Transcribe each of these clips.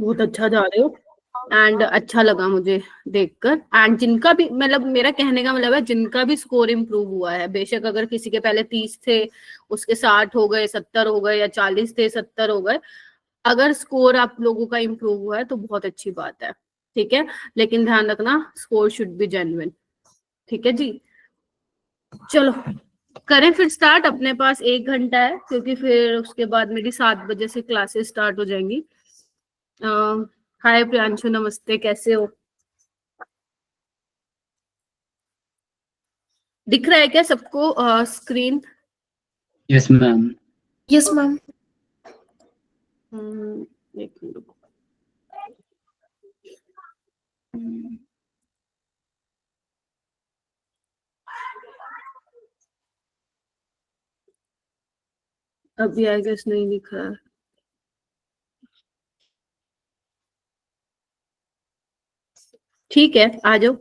बहुत अच्छा जा रहे हो एंड अच्छा लगा मुझे देखकर। एंड जिनका भी मतलब मेरा कहने का मतलब है जिनका भी स्कोर इम्प्रूव हुआ है, बेशक अगर किसी के पहले 30 थे उसके 60 हो गए, 70 हो गए, या 40 थे 70 हो गए, अगर स्कोर आप लोगों का इम्प्रूव हुआ है तो बहुत अच्छी बात है, ठीक है। लेकिन ध्यान रखना स्कोर शुड बी जेन्युइन, ठीक है जी। चलो करें फिर स्टार्ट, अपने पास 1 घंटा है क्योंकि फिर उसके बाद मेरी 7 बजे से क्लासेस स्टार्ट हो जाएंगी। हाय प्रियांशु, नमस्ते, कैसे हो? दिख रहा है क्या सबको screen? Yes ma'am. Yes ma'am. एक मिनट। अभी आई गेस नहीं दिख रहा है। ठीक है, आ जाओ।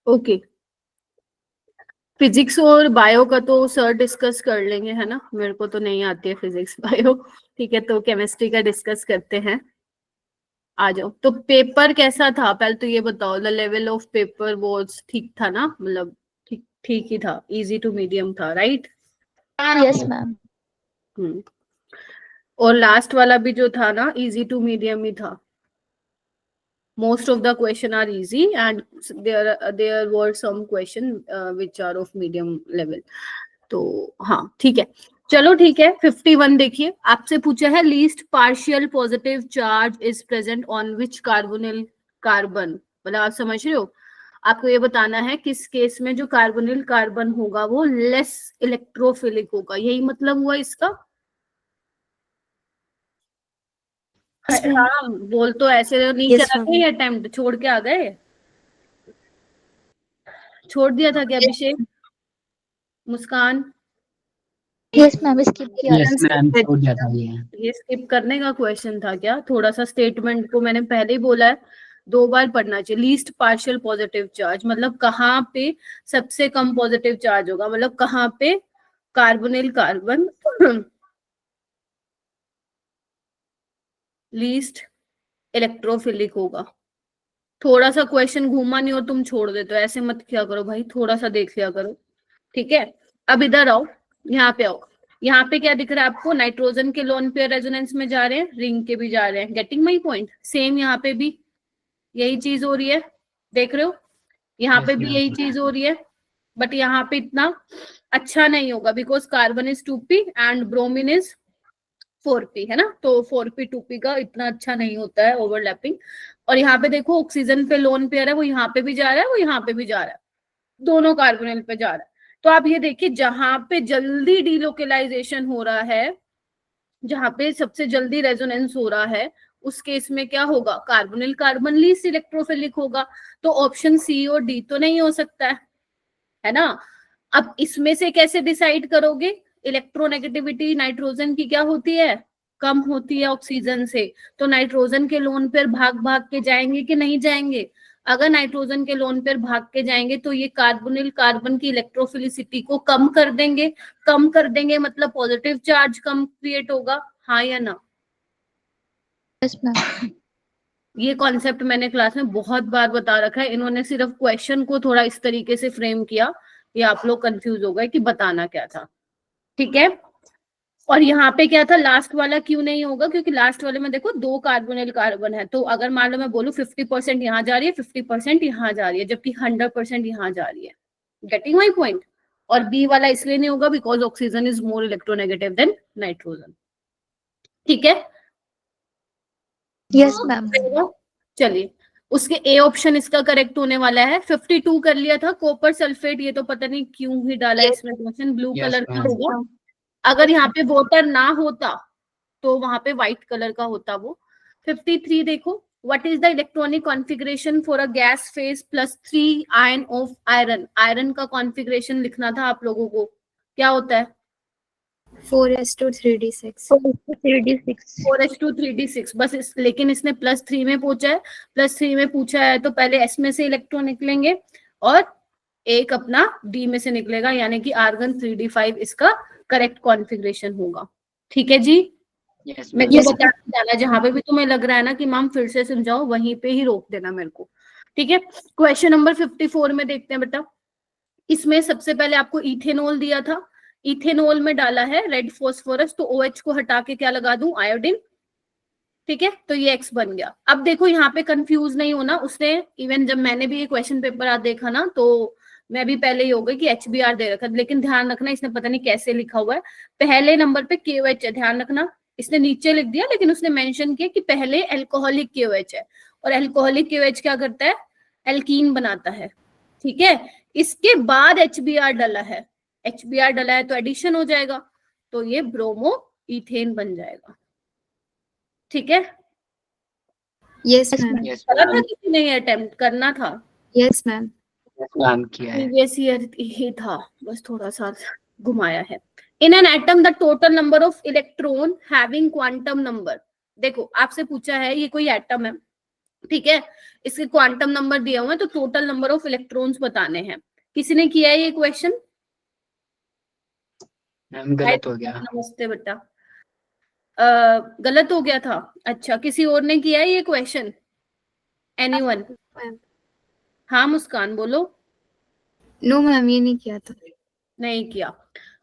ओके, फिजिक्स और बायो का तो सर डिस्कस कर लेंगे, है ना? मेरे को तो नहीं आती है फिजिक्स बायो, ठीक है। तो केमिस्ट्री का डिस्कस करते हैं, आ जाओ। तो पेपर कैसा था पहले तो ये बताओ, the level of paper was ठीक था ना? मतलब ठीक ठीक ही था, इजी टू मीडियम था, राइट? Yes ma'am. और लास्ट वाला भी जो था ना, इजी टू मीडियम ही था। Most of the question are easy and there were some question which are of medium level. तो हाँ ठीक है, चलो ठीक है। 51 देखिए, आपसे पूछा है least partial positive charge is present on which carbonyl carbon. मतलब आप समझ रहे हो, आपको ये बताना है किस केस में जो कार्बोनिल कार्बन होगा वो लेस इलेक्ट्रोफिलिक होगा, यही मतलब हुआ इसका। हाँ बोल, तो ऐसे नहीं Yes, चला ma'am. गया, अटेम्प्ट छोड़ के आ गए? छोड़ दिया था क्या अभिषेक, मुस्कान? यस मैम, स्किप किया यस था। मैम, छोड़ दिया था ये स्किप करने का क्वेश्चन था क्या? थोड़ा सा स्टेटमेंट को मैंने पहले ही बोला है, 2 बार पढ़ना चाहिए। लीस्ट पार्शियल पॉजिटिव चार्ज मतलब कहाँ पे सबसे कम पॉजिटिव चार्ज होगा, मतलब कहाँ पे कार्बोनिल कार्बन लीस्ट इलेक्ट्रोफिलिक होगा। थोड़ा सा क्वेश्चन घूमा नहीं और तुम छोड़ देते हो, ऐसे मत किया करो भाई, थोड़ा सा देख लिया करो, ठीक है। अब इधर आओ, यहाँ पे आओ। यहाँ पे क्या दिख रहा है आपको? नाइट्रोजन के लोन पेयर रेजोनेंस में जा रहे हैं, रिंग के भी जा रहे हैं। Getting my point? सेम यहाँ पे भी यही चीज हो रही है, देख रहे हो? यहाँ पे भी यही चीज हो रही है, बट यहाँ पे इतना अच्छा नहीं होगा because carbon is 2p and bromine is 4p, है ना? तो 4p 2p का इतना अच्छा नहीं होता है ओवरलैपिंग। और यहाँ पे देखो ऑक्सीजन पे लोन पेयर है, वो यहाँ पे भी जा रहा है, वो यहाँ पे भी जा रहा है, दोनों कार्बोनिल पे जा रहा है। तो आप ये देखिए, जहां पे जल्दी डीलोकलाइजेशन हो रहा है, जहां पे सबसे जल्दी रेजोनेंस हो रहा है, उस केस में क्या होगा? कार्बोनिल कार्बन लीस्ट इलेक्ट्रोफिलिक होगा। तो ऑप्शन सी और डी तो नहीं हो सकता है ना? अब इसमें से कैसे डिसाइड करोगे? इलेक्ट्रोनेगेटिविटी नाइट्रोजन की क्या होती है? कम होती है ऑक्सीजन से। तो नाइट्रोजन के लोन पेयर भाग भाग के जाएंगे कि नहीं जाएंगे? अगर नाइट्रोजन के लोन पेयर भाग के जाएंगे तो ये कार्बोनिल कार्बन की इलेक्ट्रोफिलिसिटी को कम कर देंगे। कम कर देंगे मतलब पॉजिटिव चार्ज कम क्रिएट होगा, हाँ या ना? Yes ma'am. ये कॉन्सेप्ट मैंने क्लास में बहुत बार बता रखा है, इन्होंने सिर्फ क्वेश्चन को थोड़ा इस तरीके से फ्रेम किया, ये आप लोग कंफ्यूज हो गए कि बताना क्या था, ठीक है। और यहाँ पे क्या था, लास्ट वाला क्यों नहीं होगा? क्योंकि लास्ट वाले में देखो 2 कार्बोनिल कार्बन है, तो अगर मान लो मैं बोलूं 50% यहाँ जा रही है, 50% यहाँ जा रही है, जबकि 100% यहाँ जा रही है। Getting my point? और बी वाला इसलिए नहीं होगा because oxygen is more electronegative than nitrogen, ठीक है। Yes ma'am. चलिए, उसके ए ऑप्शन इसका करेक्ट होने वाला है। 52 कर लिया था कॉपर सल्फेट, ये तो पता नहीं क्यों ही डाला इसमें क्वेश्चन, ब्लू कलर का होगा। अगर यहाँ पे वाटर ना होता तो वहां पे व्हाइट कलर का होता वो। 53 देखो, what is the electronic configuration for a gas phase +3 ion of iron? Iron का कॉन्फ़िगरेशन लिखना था आप लोगों को, क्या होता है? 4s2 3d6। 4h2 3d6 बस लेकिन इसने +3 में पूछा है, +3 में पूछा है तो पहले s में से इलेक्ट्रॉन निकलेंगे और एक अपना डी में से निकलेगा, यानी कि आर्गन 3d5 इसका करेक्ट कॉन्फ़िगरेशन होगा। ठीक है जी, Yes, मैं ma'am. ये बता जाना, जहां पे भी तुम्हें लग रहा है ना कि मैम फिर से समझाओ, वहीं पे ही रोक देना मेरे को। ठीक है, क्वेश्चन नंबर 54 में देखते हैं बेटा। इसमें सबसे पहले आपको इथेनॉल दिया था, इथेनॉल में डाला है रेड फॉस्फोरस, तो OH को हटा के क्या लगा दूं, आयोडीन। ठीक है, तो ये X बन गया। अब देखो यहाँ पे कंफ्यूज नहीं होना, उसने इवन जब मैंने भी ये क्वेश्चन पेपर आज देखा ना, तो मैं भी पहले ही हो गई कि HBr दे रखा, लेकिन ध्यान रखना इसने पता नहीं कैसे लिखा हुआ है, पहले नंबर पे KOH है, ध्यान रखना। इसने नीचे लिख दिया लेकिन उसने मेंशन किया कि पहले एल्कोहलिक KOH है, और एल्कोहलिक KOH क्या करता है, एल्कीन बनाता है। ठीक है, इसके बाद HBr डला है, HBr डला है तो एडिशन हो जाएगा, तो ये ब्रोमो इथेन बन जाएगा। ठीक है, Yes, ma'am. Yes, करा था ma'am. किसी ने, ये अटेम्प्ट करना था, Yes, ma'am. Yes, ma'am. किया है. प्रीवियस ईयर ही था, बस थोड़ा सा घुमाया है। In an atom the total number of electron having quantum number, देखो आपसे पूछा है ये कोई एटम है, ठीक है, इसके क्वांटम नंबर दिए हुए हैं, तो टोटल नंबर ऑफ इलेक्ट्रॉन्स बताने हैं। किसी ने किया है ये क्वेश्चन? मैम गलत हो गया. नमस्ते बेटा, गलत हो गया था, अच्छा किसी और ने किया है ये क्वेश्चन? एनीवन? हाँ मुस्कान बोलो। No, ma'am, ये नहीं किया था। नहीं किया।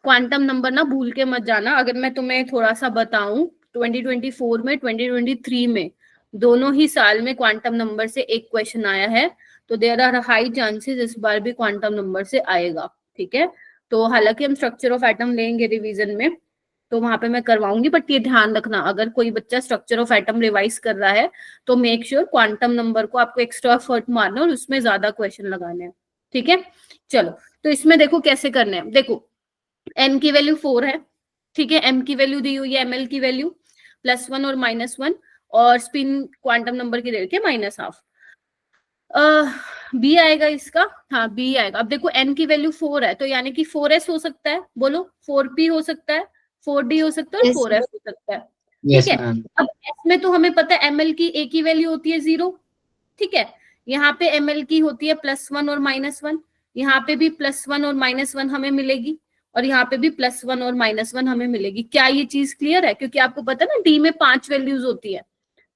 क्वांटम नंबर ना भूल के मत जाना, अगर मैं तुम्हें थोड़ा सा बताऊं, 2024 में 2023 में दोनों ही साल में क्वांटम नंबर से एक क्वेश्चन आया है, तो देयर आर हाई चांसेस इस बार भी क्वांटम नंबर से आएगा। ठीक है, तो हालांकि हम स्ट्रक्चर ऑफ एटम लेंगे रिवीजन में, तो वहां पे मैं करवाऊंगी, बट ये ध्यान रखना अगर कोई बच्चा स्ट्रक्चर ऑफ एटम रिवाइज कर रहा है तो मेक श्योर क्वांटम नंबर को आपको एक्स्ट्रा एफर्ट मारना और उसमें ज्यादा क्वेश्चन लगाने हैं। ठीक है, चलो तो इसमें देखो कैसे करने हैं। देखो n की वैल्यू 4 है, ठीक है, m की वैल्यू दी हुई है, ml की वैल्यू +1 और -1, और स्पिन क्वांटम नंबर की दे रखी है -12। बी आएगा इसका, हाँ बी आएगा। अब देखो n की वैल्यू 4 है, तो यानी कि 4s हो सकता है, बोलो 4p हो सकता है, 4d हो सकता है, और Yes, 4f हो सकता है। Yes, ठीक है, ma'am. अब s में तो हमें पता है ml की a की वैल्यू होती है 0, ठीक है, यहाँ पे ml की होती है +1 और -1, यहाँ पे भी +1 और -1 हमें मिलेगी, और यहाँ पे भी +1 और -1 हमें मिलेगी। क्या ये चीज क्लियर है? क्योंकि आपको पता है ना डी में 5 वैल्यूज होती है,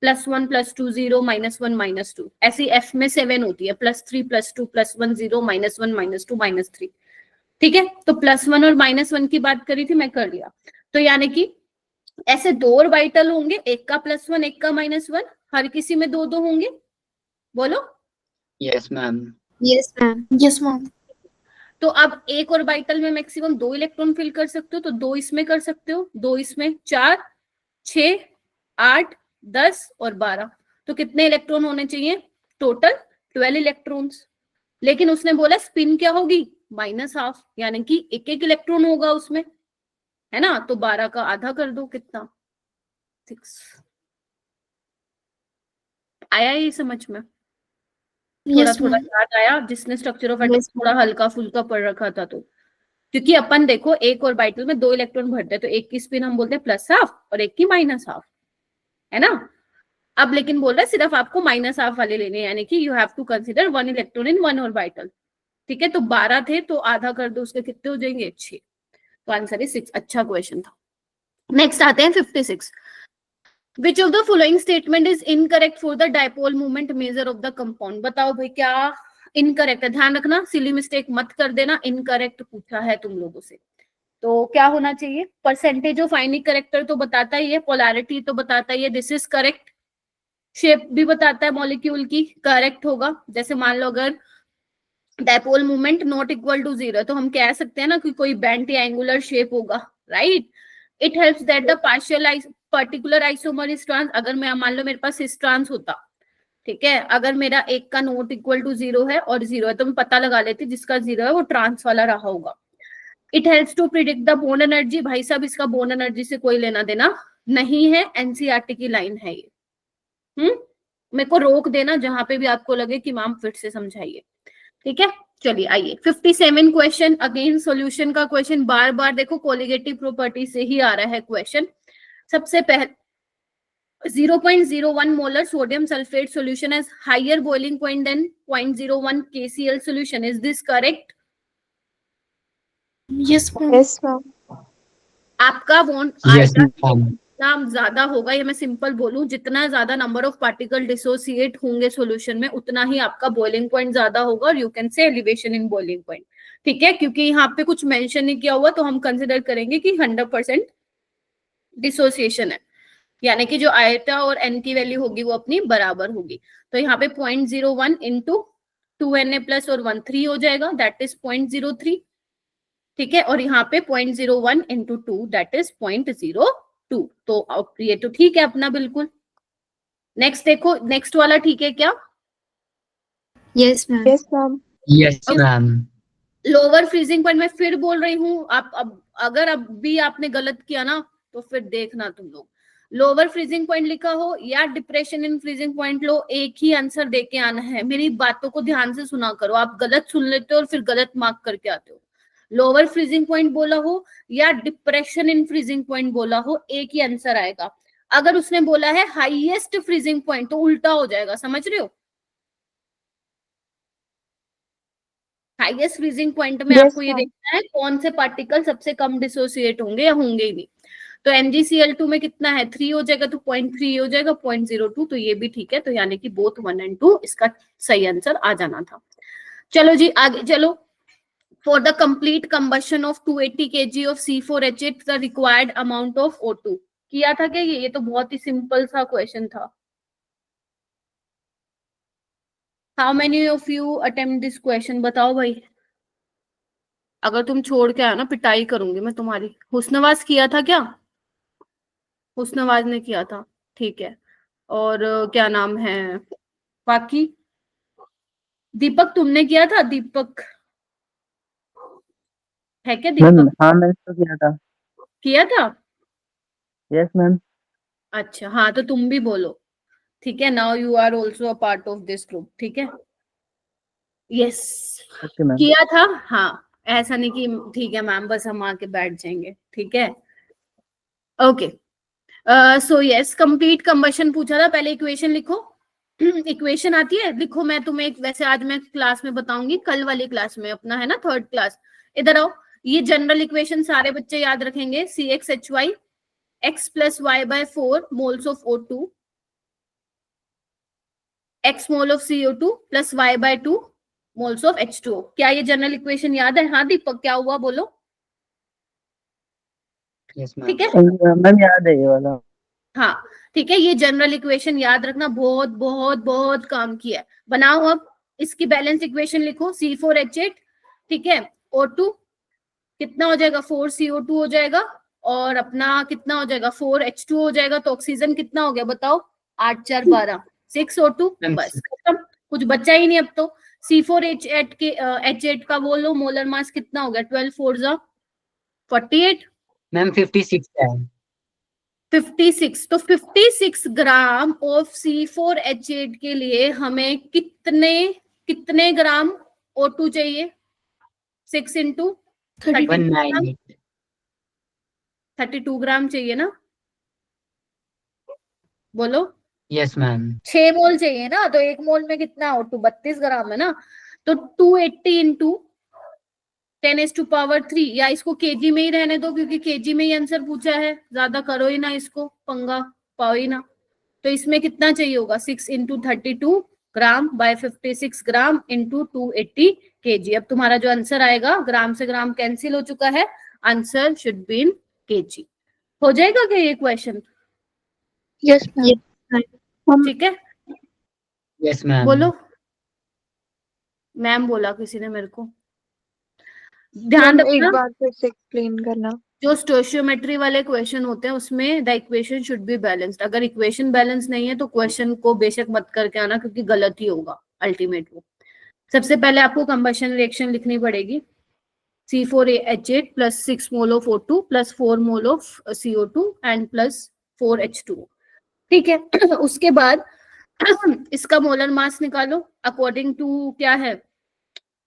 +1 +2 0 -1 -2, ऐसी एफ में 7 होती है, +3 +2 +1 0 -1 -2 -3। ठीक है, तो +1 और -1 की बात करी थी, मैं कर लिया। तो यानी कि ऐसे 2 ऑर्बिटल होंगे, एक का +1 एक का -1, हर किसी में 2 होंगे, बोलो। Yes, ma'am. Yes, ma'am. Yes, ma'am. तो अब एक ऑर्बिटल में मैक्सिमम 2 इलेक्ट्रॉन फिल कर सकते हो, तो 2 इसमें कर सकते हो, 2 इसमें, 4 6 8 10 और 12, तो कितने इलेक्ट्रॉन होने चाहिए? Total 12 electrons. लेकिन उसने बोला स्पिन क्या होगी? -12, यानी कि एक एक इलेक्ट्रॉन होगा उसमें, है ना, तो 12 का आधा कर दो, कितना? 6। आया ये समझ में? थोड़ा Yes, थोड़ा ma'am. याद आया जिसने स्ट्रक्चर ऑफ एटम Yes. थोड़ा हल्का फुल्का पढ़ रखा था तो। क्योंकि अपन देखो एक ऑर्बिटल में 2 इलेक्ट्रॉन भरते हैं, तो एक की स्पिन हम बोलते हैं +12 और एक की -12, है ना। अब लेकिन बोल रहा है सिर्फ आपको -12 वाले लेने, यानी कि you have to consider 1 electron in 1 orbital. ठीक है, तो 12 थे तो आधा कर दो, उसके कितने हो जाएंगे? 6, तो आंसर है 6। अच्छा क्वेश्चन था। नेक्स्ट आते हैं 56। Which of the following statement is incorrect for the dipole moment measure of the compound? बताओ भाई क्या इनकरेक्ट है? ध्यान रखना, सिली मिस्टेक मत कर देना, इनकरेक्ट पूछा है तुम लोगों से, तो क्या होना चाहिए? परसेंटेज ऑफ आयनिक करेक्टर तो बताता ही है, पोलैरिटी तो बताता ही है, दिस इज करेक्ट, शेप भी बताता है मॉलिक्यूल की, करेक्ट होगा। जैसे मान लो अगर dipole movement not equal to 0 तो हम कह सकते हैं ना कि कोई बेंट या एंगुलर शेप होगा, right. It helps that the particular isomer is trans, अगर मैं मान लो मेरे पास इस ट्रांस होता, ठीक है, अगर मेरा एक का नॉट इक्वल टू 0 है और 0 है, तो मैं पता लगा लेती जिसका 0 है वो ट्रांस वाला रहा होगा। It helps to predict the bond energy, भाई साहब इसका बोन एनर्जी से कोई लेना देना नहीं है, एनसीईआरटी की लाइन है ये। मेरे को रोक देना जहां पे भी आपको लगे कि मैम फिर से समझाइए, ठीक है। चलिए आइए 57 क्वेश्चन, अगेन सॉल्यूशन का क्वेश्चन, बार बार देखो कोलिगेटिव प्रॉपर्टी से ही आ रहा है क्वेश्चन। सबसे पहले 0.01 molar sodium sulfate solution has higher boiling point than 0.01 KCl solution. Is this correct? Yes, ma'am. Yes, ma'am. आपका बॉन्ड Yes, ma'am. जितना ज्यादा होगा, ये मैं सिंपल बोलूं, जितना ज्यादा नंबर ऑफ पार्टिकल डिसोसिएट होंगे सॉल्यूशन में, उतना ही आपका बॉइलिंग पॉइंट ज्यादा होगा, और you can say elevation in boiling point. ठीक है, क्योंकि यहाँ पे कुछ मेंशन नहीं किया हुआ, तो हम कंसिडर करेंगे कि 100% डिसोसिएशन है, यानी कि जो आयटा और एन की वैल्यू होगी वो अपनी बराबर होगी। तो यहाँ पे 0.01 इंटू 2Na प्लस और 1 हो जाएगा, दैट इज 0.03। ठीक है, और यहाँ पे 0.01 इंटू 2 दैट इज 0.02। तो अब ये तो ठीक है अपना बिल्कुल। नेक्स्ट देखो, नेक्स्ट वाला ठीक है क्या? Yes, ma'am. Yes, ma'am. Yes, ma'am. Lower freezing point में फिर बोल रही हूँ, आप अब अगर अब भी आपने गलत किया ना तो फिर देखना तुम लोग, लोअर फ्रीजिंग पॉइंट लिखा हो या डिप्रेशन इन फ्रीजिंग पॉइंट लो, एक ही आंसर दे के आना है। मेरी बातों को ध्यान से सुना करो, आप गलत सुन लेते हो और फिर गलत मार्क करके आते हो। लोअर फ्रीजिंग पॉइंट बोला हो या डिप्रेशन इन फ्रीजिंग पॉइंट बोला हो, एक ही आंसर आएगा। अगर उसने बोला है हाईएस्ट फ्रीजिंग पॉइंट तो उल्टा हो जाएगा, समझ रहे हो? हाईएस्ट फ्रीजिंग पॉइंट में Yes, आपको ये ma'am. देखना है कौन से पार्टिकल सबसे कम डिसोसिएट होंगे या होंगे ही नहीं। तो NgCl2 में कितना है, 3 हो जाएगा, तो 0.3 हो जाएगा, 0.02, तो ये भी ठीक है। तो यानी कि बोथ 1 और 2 इसका सही आंसर आ जाना था। चलो जी आगे चलो। For the complete combustion of 280 kg of C4H8 the required amount of O2 किया था क्या? ये तो बहुत ही सिंपल सा क्वेश्चन था। How many of you attempt this question, बताओ भाई। अगर तुम छोड़ के आया ना पिटाई करूंगी मैं तुम्हारी। हुस्नवाज किया था क्या? हुस्नवाज ने किया था, ठीक है। और क्या नाम है बाकी? दीपक तुमने किया था? दीपक है क्या? मैम दीपक हाँ मैंने तो किया था। किया था? Yes ma'am. अच्छा हाँ, तो तुम भी बोलो, ठीक है। Now you are also a part of this group, ठीक है। Yes okay ma'am. किया था, हाँ। ऐसा नहीं कि ठीक है मैम बस हम आके बैठ जाएंगे, ठीक है। Okay so yes, complete combustion पूछा था। पहले इक्वेशन लिखो। इक्वेशन आती है, लिखो। मैं तुम्हें वैसे आज मैं क्लास में बताऊंगी, कल वाली क्लास में अपना है ना थर्ड क्लास। इधर आओ, ये जनरल इक्वेशन सारे बच्चे याद रखेंगे। CxHy x plus Y by 4 moles of O2 x mole of CO2 plus y by 2 moles of H2O। क्या ये जनरल इक्वेशन याद है? हाँ दीपक क्या हुआ बोलो। Yes, ma'am. ठीक है, मैम याद है ये वाला। हाँ ठीक है। ये जनरल इक्वेशन याद रखना, बहुत बहुत बहुत काम की है। बनाओ अब इसकी बैलेंस इक्वेशन लिखो। C4H8, ठीक है। O2 कितना हो जाएगा? 4CO2 हो जाएगा, और अपना कितना हो जाएगा? 4H2 हो जाएगा। तो ऑक्सीजन कितना हो गया बताओ? 8 4 12 6O2, बस खत्म, कुछ बचा ही नहीं अब तो। C4H8 के H8 का बोलो मोलर मास कितना हो गया? 12 4 जा 48, मैम 56 है। 56। तो 56 ग्राम ऑफ C4H8 के लिए हमें कितने कितने ग्राम O2 चाहिए? 6 इंटू 198। 32 ग्राम चाहिए ना, बोलो। Yes, ma'am. 6 मोल चाहिए ना, तो 1 मोल में कितना O2? 32 ग्राम है ना। तो 280 इंटू 10⁻³ या इसको केजी में ही रहने दो, क्योंकि केजी में ही आंसर पूछा है। ज्यादा करो ही ना इसको, पंगा पाओ ही ना। तो इसमें कितना चाहिए होगा? 6 इंटू 32 ग्राम बाय 56 ग्राम इंटू 280 केजी। अब तुम्हारा जो आंसर आएगा, ग्राम से ग्राम कैंसिल हो चुका है, answer should be in KG. हो जाएगा क्या ये क्वेश्चन? Yes, ma'am. ठीक है, Yes, ma'am. बोलो। मैम बोला किसी ने मेरे को। ध्यान मैम एक रखना, बार फिर से एक्सप्लेन करना। जो स्टोइशियोमेट्री वाले क्वेश्चन होते हैं उसमें the equation should be balanced. अगर इक्वेशन बैलेंस नहीं है तो क्वेश्चन को बेशक मत करके आना, क्योंकि गलत ही होगा अल्टीमेट वो। सबसे पहले आपको कंबशन रिएक्शन लिखनी पड़ेगी। C4H8 plus 6 mole of O2 plus 4 mole of CO2 and plus 4H2O, ठीक है। उसके बाद इसका मोलर मास निकालो अकॉर्डिंग टू क्या है।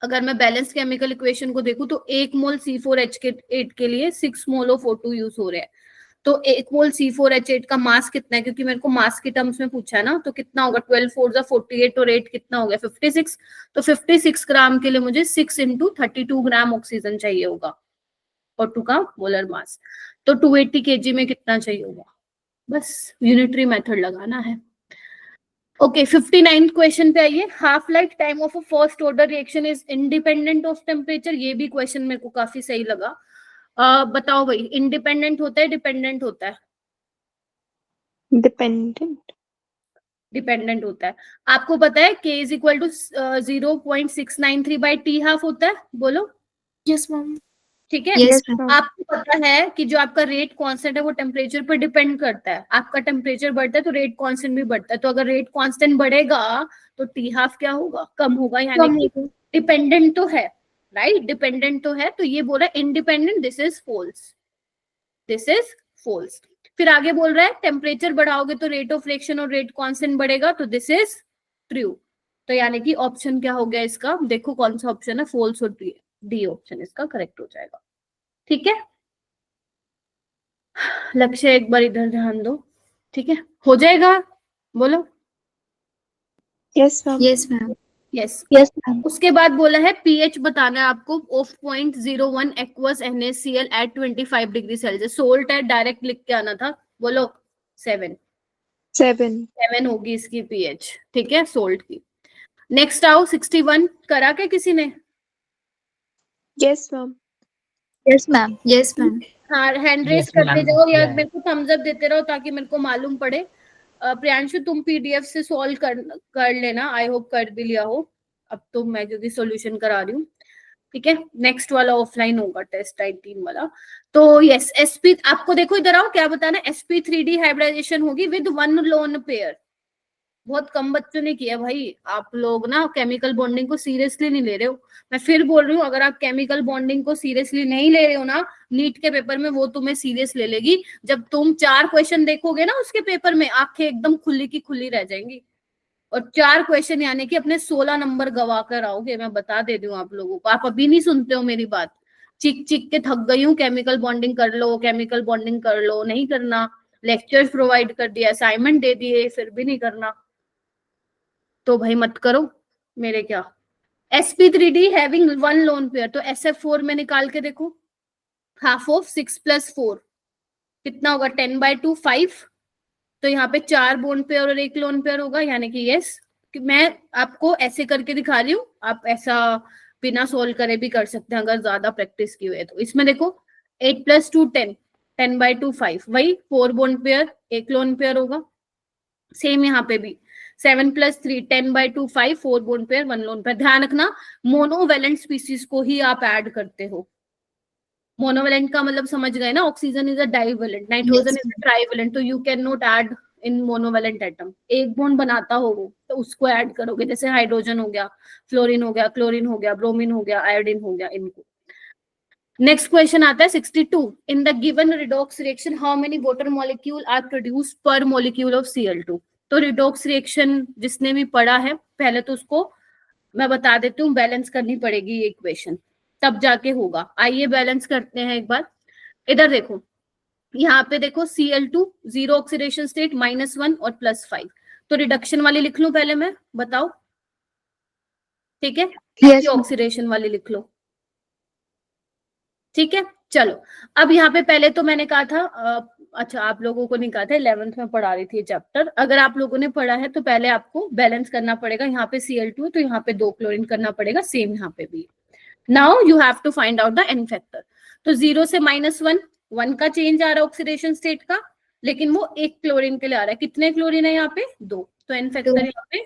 अगर मैं बैलेंस केमिकल इक्वेशन को देखूं तो 1 मोल C4H8 के लिए 6 मोल ऑफ O2 यूज हो रहे हैं। तो 1 मोल C4H8 का मास कितना है? क्योंकि मेरे को मास के टर्म्स में पूछा है ना, तो कितना होगा? 12 4 जा 48 और 8 कितना हो गया? 56। तो 56 ग्राम के लिए मुझे 6 इंटू 32 ग्राम ऑक्सीजन चाहिए होगा। और 2 का मोलर मास। तो 280 kg में कितना चाहिए होगा, बस यूनिटरी मेथड लगाना है। ओके 59 क्वेश्चन पे आइए। Half life time of a first order reaction is independent of temperature. ये भी क्वेश्चन मेरे को काफी सही लगा। बताओ भाई, इंडिपेंडेंट होता है डिपेंडेंट होता है? Dependent. डिपेंडेंट होता है। आपको पता है k is equal to 0.693/t half होता है, बोलो। Yes, ma'am. ठीक है। Yes, ma'am. आपको पता है कि जो आपका रेट कांस्टेंट है वो टेम्परेचर पर डिपेंड करता है। आपका टेम्परेचर बढ़ता है तो रेट कांस्टेंट भी बढ़ता है। तो अगर रेट कांस्टेंट बढ़ेगा तो टी हाफ क्या होगा, कम होगा, यानी कि डिपेंडेंट तो है, राइट, डिपेंडेंट तो है। तो ये बोल रहा है independent, this is false, this is false. फिर आगे बोल रहा है टेम्परेचर बढ़ाओगे तो रेट ऑफ रिएक्शन और रेट कांस्टेंट बढ़ेगा, तो दिस इज ट्रू। तो यानी कि ऑप्शन क्या हो गया इसका, देखो कौन सा ऑप्शन है, फोल्स और डी ऑप्शन इसका करेक्ट हो जाएगा। ठीक है, लक्ष्य एक बार इधर ध्यान दो। ठीक है, हो जाएगा, बोलो। Yes, ma'am. Yes, ma'am. Yes. Yes, ma'am. उसके बाद बोला है पीएच बताना है आपको of 0.01 aqueous NaCl at 25 degree Celsius. Salt है, डायरेक्ट लिख के आना था, बोलो 7 होगी इसकी पीएच। ठीक है, सोल्ट की। नेक्स्ट आओ 61 करा के किसी ने? Yes, ma'am. Yes, ma'am. Yes, ma'am. हाँ, हैंड रेस Yes, करते ma'am. जाओ या Yeah. मेरे को थम्स अप देते रहो ताकि मेरे को मालूम पड़े। प्रियांशु तुम पीडीएफ से सॉल्व कर लेना, आई होप कर भी लिया हो। अब तो मैं क्योंकि सॉल्यूशन करा रही हूँ। ठीक है, नेक्स्ट वाला ऑफलाइन होगा टेस्ट 19 वाला। तो यस, एसपी आपको देखो इधर आओ, क्या बताना, sp3d हाइब्रिडाइजेशन होगी विद 1 लोन पेयर। बहुत कम बच्चों ने किया भाई, आप लोग ना केमिकल बॉन्डिंग को सीरियसली नहीं ले रहे हो। मैं फिर बोल रही हूँ, अगर आप केमिकल बॉन्डिंग को सीरियसली नहीं ले रहे हो ना, नीट के पेपर में वो तुम्हें सीरियस ले लेगी। जब तुम 4 क्वेश्चन देखोगे ना उसके पेपर में, आंखें एकदम खुली की खुली रह जाएंगी। और 4 क्वेश्चन यानी कि अपने 16 नंबर गवा कर आओगे, मैं बता दे दूं आप लोगों को। आप अभी नहीं सुनते हो मेरी बात, चिक चिक के थक गई हूँ, केमिकल बॉन्डिंग कर लो, केमिकल बॉन्डिंग कर लो, नहीं करना। लेक्चर्स प्रोवाइड कर दिया, असाइनमेंट दे दिए, फिर भी नहीं करना। तो भाई मत करो मेरे क्या। sp3d हैविंग 1 लोन पेयर, तो sf4 में निकाल के देखो, हाफ ऑफ 6 + 4 कितना होगा, 10/2 5। तो यहाँ पे 4 बॉन्ड पेयर और 1 लोन पेयर होगा, यानी कि यस। कि मैं आपको ऐसे करके दिखा रही हूँ, आप ऐसा बिना सोल्व करे भी कर सकते हैं अगर ज्यादा प्रैक्टिस की हुई है। तो इसमें देखो 8 + 2 10, 10/2 5, वही 4 बॉन्ड पेयर 1 लोन पेयर होगा। सेम यहाँ पे भी 7 + 3 10/2 5, 4 बॉन्ड पेयर 1 लोन पेयर। ध्यान रखना, मोनोवेलेंट स्पीसीज को ही आप ऐड करते हो। मोनोवेलेंट का मतलब समझ गए ना, oxygen is a divalent, nitrogen is a trivalent, तो you can not add in monovalent atom. एक बॉन्ड बनाता हो वो, तो उसको ऐड करोगे, जैसे हाइड्रोजन हो गया, फ्लोरीन हो गया, क्लोरीन हो गया, ब्रोमीन हो गया, आयोडीन हो गया, इनको। नेक्स्ट क्वेश्चन आता है 62। In the given redox reaction how many water molecule are produced per molecule of Cl2। तो रिडॉक्स रिएक्शन जिसने भी पढ़ा है पहले, तो उसको मैं बता देती हूँ, बैलेंस करनी पड़ेगी ये इक्वेशन, तब जाके होगा। आइए बैलेंस करते हैं एक बार। इधर देखो, यहाँ पे देखो Cl2 जीरो ऑक्सीडेशन स्टेट -1 और +5। तो रिडक्शन वाली लिख लूं पहले मैं, बताओ, ठीक है? Yes, ma'am. ऑक्सीडेशन वाली लिख लो, ठीक है। चलो, अब यहाँ पे पहले तो मैंने कहा था, अच्छा आप लोगों को नहीं कहा था, 11th में पढ़ा रही थी चैप्टर। अगर आप लोगों ने पढ़ा है तो पहले आपको बैलेंस करना पड़ेगा। यहाँ पे Cl2 है तो यहाँ पे 2 क्लोरीन करना पड़ेगा, सेम यहाँ पे भी। Now you have to find out the n factor. तो 0 से -1, 1 का चेंज आ रहा है ऑक्सीडेशन स्टेट का, लेकिन वो 1 क्लोरीन के लिए आ रहा है। कितने क्लोरीन है यहाँ पे, 2, तो n फैक्टर यहाँ पे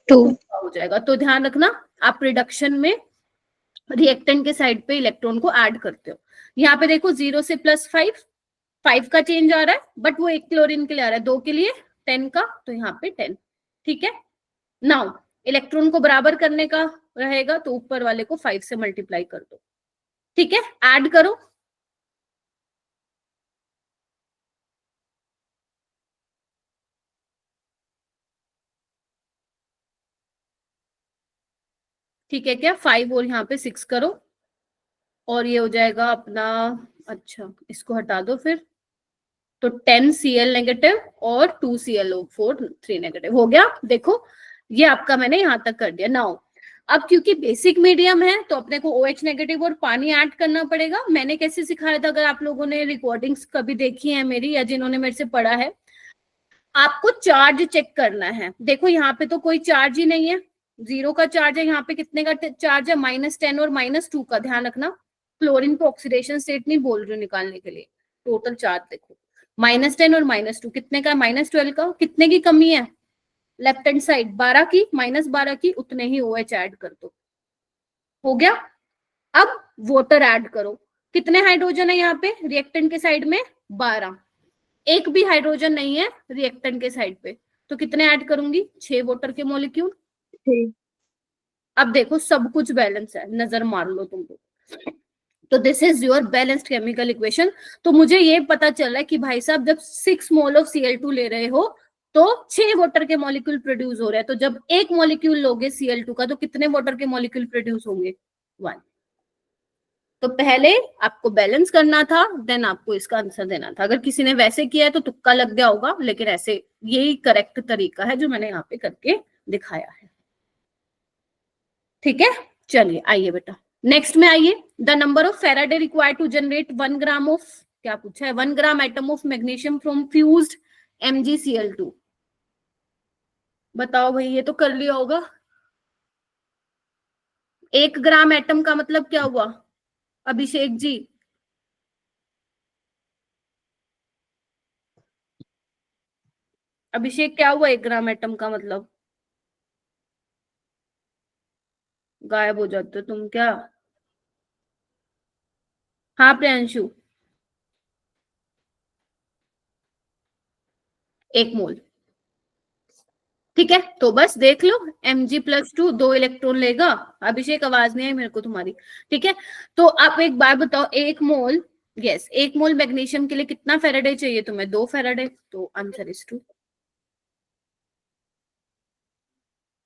2 हो जाएगा। तो ध्यान रखना, आप रिडक्शन में रिएक्टेंट के साइड पे इलेक्ट्रॉन को ऐड करते हो। यहाँ पे देखो 0 से +5, 5 का चेंज आ रहा है, बट वो 1 क्लोरीन के लिए आ रहा है, 2 के लिए 10 का, तो यहाँ पे 10, ठीक है। नाउ इलेक्ट्रॉन को बराबर करने का रहेगा, तो ऊपर वाले को 5 से मल्टीप्लाई कर दो, ठीक है, ऐड करो। ठीक है क्या, 5 और यहाँ पे 6 करो, और ये हो जाएगा अपना, अच्छा इसको हटा दो फिर, तो 10 Cl नेगेटिव और 2 ClO4 3 नेगेटिव हो गया। देखो ये आपका मैंने यहाँ तक कर दिया। नाउ अब क्योंकि बेसिक मीडियम है तो अपने को OH नेगेटिव और पानी ऐड करना पड़ेगा। मैंने कैसे सिखाया था, अगर आप लोगों ने रिकॉर्डिंग्स कभी देखी है मेरी या जिन्होंने मेरे से पढ़ा है, आपको चार्ज चेक करना है। देखो यहाँ पे तो कोई चार्ज ही नहीं है, 0 का चार्ज है। यहाँ पे कितने का चार्ज है, -10 और -2 का। ध्यान रखना, क्लोरीन को ऑक्सीडेशन स्टेट नहीं बोल रही हूँ निकालने के लिए। टोटल चार्ज देखो, -10 और -2 कितने का, -12 का। कितने की कमी है लेफ्ट हैंड साइड, 12 की, -12 की। उतने ही OH ऐड कर दो, हो गया। अब वाटर ऐड करो। कितने हाइड्रोजन है यहाँ पे रिएक्टेंट के साइड में, 12। एक भी हाइड्रोजन नहीं है रिएक्टेंट के साइड पे, तो कितने ऐड करूंगी, 6 वाटर के मॉलिक्यूल। अब देखो सब कुछ बैलेंस है, नजर मार लो तुम लोग। तो this is your balanced chemical equation. तो मुझे ये पता चल रहा है कि भाई साहब जब 6 मोल ऑफ Cl2 ले रहे हो तो 6 वाटर के मॉलिक्यूल प्रोड्यूस हो रहे हैं। तो जब एक मॉलिक्यूल लोगे Cl2 का तो कितने वाटर के मॉलिक्यूल प्रोड्यूस होंगे, 1। तो पहले आपको बैलेंस करना था, देन आपको इसका आंसर देना था। अगर किसी ने वैसे किया है तो तुक्का लग गया होगा, लेकिन ऐसे यही करेक्ट तरीका है जो मैंने यहाँ पे करके दिखाया है। ठीक है, चलिए आइए बेटा नेक्स्ट में आइए। The number of Faraday required to generate 1 gram of, क्या पूछा है, 1 gram atom of magnesium from fused MgCl2। बताओ भाई, ये तो कर लिया होगा। 1 ग्राम एटम का मतलब क्या हुआ अभिषेक जी, अभिषेक क्या हुआ 1 ग्राम एटम का मतलब? गायब हो जाते हो तुम क्या? हाँ प्रियांशु, 1 मोल। ठीक है, तो बस देख लो, Mg+2 2 इलेक्ट्रॉन लेगा। अभिषेक आवाज नहीं आई मेरे को तुम्हारी। ठीक है, तो आप एक बार बताओ, 1 मोल, यस 1 मोल मैग्नीशियम के लिए कितना फेराडे चाहिए तुम्हें, 2 फेराडे। तो आंसर इज 2।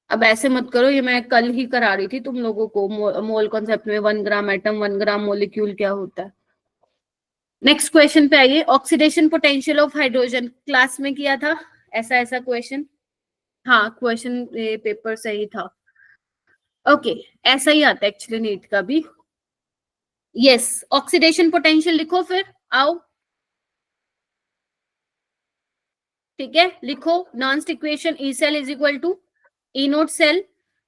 अब ऐसे मत करो, ये मैं कल ही करा रही थी तुम लोगों को मोल कॉन्सेप्ट में, 1 ग्राम एटम 1 ग्राम मोलिक्यूल क्या होता है। नेक्स्ट क्वेश्चन पे आइए। Oxidation potential of hydrogen class में किया था ऐसा ऐसा क्वेश्चन। हाँ क्वेश्चन पेपर सही था। ओके ऐसा ही आता है एक्चुअली नीट का भी। यस ऑक्सीडेशन पोटेंशियल लिखो फिर, आओ। ठीक है लिखो, Nernst equation E cell is equal to E naught cell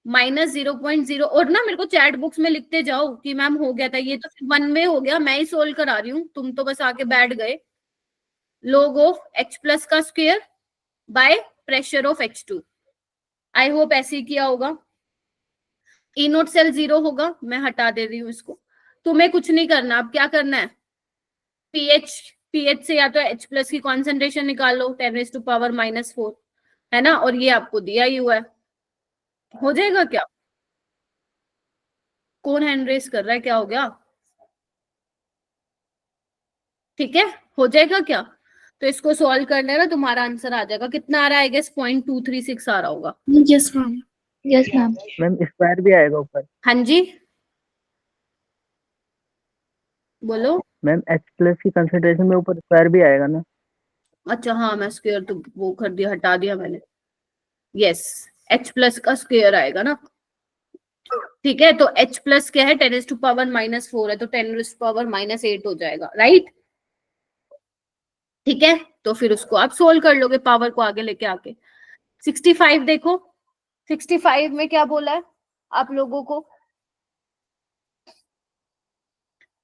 -0.0। और ना मेरे को चैट बुक्स में लिखते जाओ कि मैम हो गया था, ये तो सिर्फ 1 में हो गया, मैं ही सोल्व करा रही हूँ, तुम तो बस आके बैठ गए। log ऑफ H+ का square by pressure of H2। I hope ऐसे ही किया होगा। ई नोट सेल 0 होगा, मैं हटा दे रही हूँ इसको। तुम्हें कुछ नहीं करना, अब क्या करना है, पीएच से या तो H+ की कॉन्सेंट्रेशन निकाल लो 10⁻⁻⁴, है ना, और ये आपको दिया ही हुआ है। हो जाएगा क्या? कौन हैंड रेस कर रहा है, क्या हो गया? ठीक है हो जाएगा क्या? तो इसको सॉल्व कर लेना, तुम्हारा आंसर आ जाएगा। कितना आ रहा है? आई गेस 0.236 आ रहा होगा। Yes ma'am, yes ma'am. Ma'am square भी आएगा ऊपर। हाँ जी बोलो। मैम H+ की कंसंट्रेशन में ऊपर स्क्वायर भी आएगा ना? अच्छा हाँ मैं स्क्वायर तो वो कर दिया, हटा दिया मैंने। यस H+ का स्क्वायर आएगा ना। ठीक है तो H+ क्या है, 10⁻⁻⁴ है, तो 10⁻⁻8 हो जाएगा, राइट। ठीक है तो फिर उसको आप सोल्व कर लोगे पावर को आगे लेके आके। 65 देखो, 65 में क्या बोला है आप लोगों को,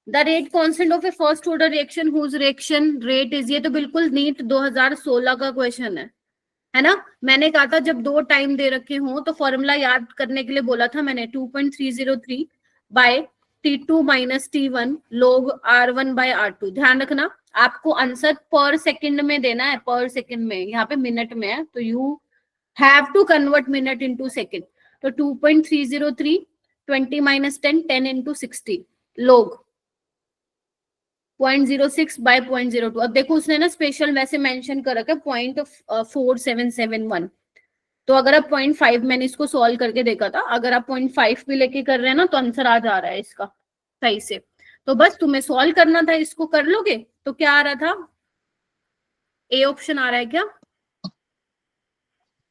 the rate constant of a first order reaction whose reaction rate is, ये तो बिल्कुल नीट 2016 का क्वेश्चन है ना। मैंने कहा था जब 2 टाइम दे रखे हो तो फॉर्मूला याद करने के लिए बोला था मैंने, 2.303 bye T2 - T1 log R1 by R2। ध्यान रखना आपको आंसर पर सेकंड में देना है, पर सेकंड में, यहाँ पे मिनट में है तो you have to convert minute into second. तो 2.303 20 - 10 10 into 60 log 0.06 by 0.02। अब देखो उसने ना स्पेशल वैसे मेंशन कर रखा है 0.4771। तो अगर आप 0.5, मैंने इसको सॉल्व करके देखा था, अगर आप 0.5 भी लेके कर रहे हैं ना तो आंसर आ जा रहा है इसका सही से। तो बस तुम्हें सॉल्व करना था, इसको कर लोगे तो क्या आ रहा था, ए ऑप्शन आ रहा है क्या?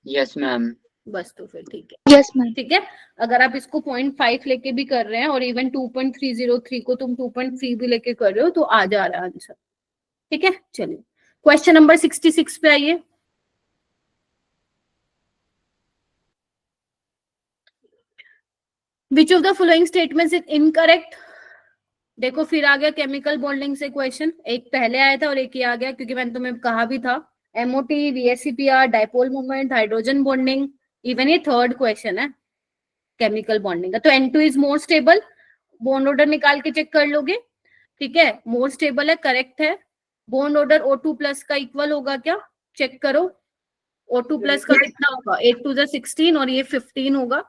Yes ma'am. बस तो फिर ठीक है। Yes, ma'am. ठीक है, अगर आप इसको 0.5 लेके भी कर रहे हैं और इवन 2.303 को तुम 2.3 भी लेके कर रहे हो तो आ जा रहा है आंसर। ठीक है, चलिए क्वेश्चन नंबर 66 पे आइए। Which of the following statements is incorrect. देखो फिर आ गया केमिकल बॉन्डिंग से क्वेश्चन, एक पहले आया था और एक ये आ गया, क्योंकि मैंने तुम्हें कहा भी था MOT, VSEPR, dipole movement, hydrogen bonding, even ये थर्ड क्वेश्चन है केमिकल बॉन्डिंग का। तो N2 is more stable, bond order निकाल के चेक कर लोगे। ठीक है, मोर स्टेबल है, करेक्ट है। बॉन्ड ऑर्डर O2 प्लस का इक्वल होगा क्या, चेक करो। O2 प्लस का कितना होगा, 8 टू 16 और ये 15 होगा,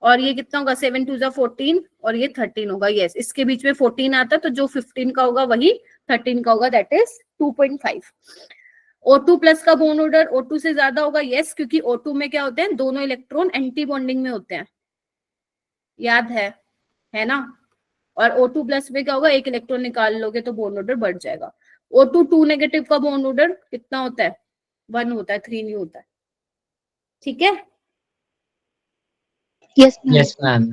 और ये कितना होगा 7 टू 14 और ये 13 होगा। यस, इसके बीच में 14 आता है, तो जो 15 का होगा वही 13 का होगा, दैट इज 2.5। O2 प्लस का बॉन्ड ऑर्डर O2 से ज्यादा होगा, यस, क्योंकि O2 में क्या होते हैं, दोनों इलेक्ट्रॉन एंटी बॉन्डिंग में होते हैं, याद है ना। और O2 प्लस में क्या होगा, एक इलेक्ट्रॉन निकाल लोगे तो बॉन्ड ऑर्डर बढ़ जाएगा। O2 2 नेगेटिव का बॉन्ड ऑर्डर कितना होता है, 1 होता है, 3 नहीं होता है। ठीक है, Yes, ma'am. Yes, ma'am.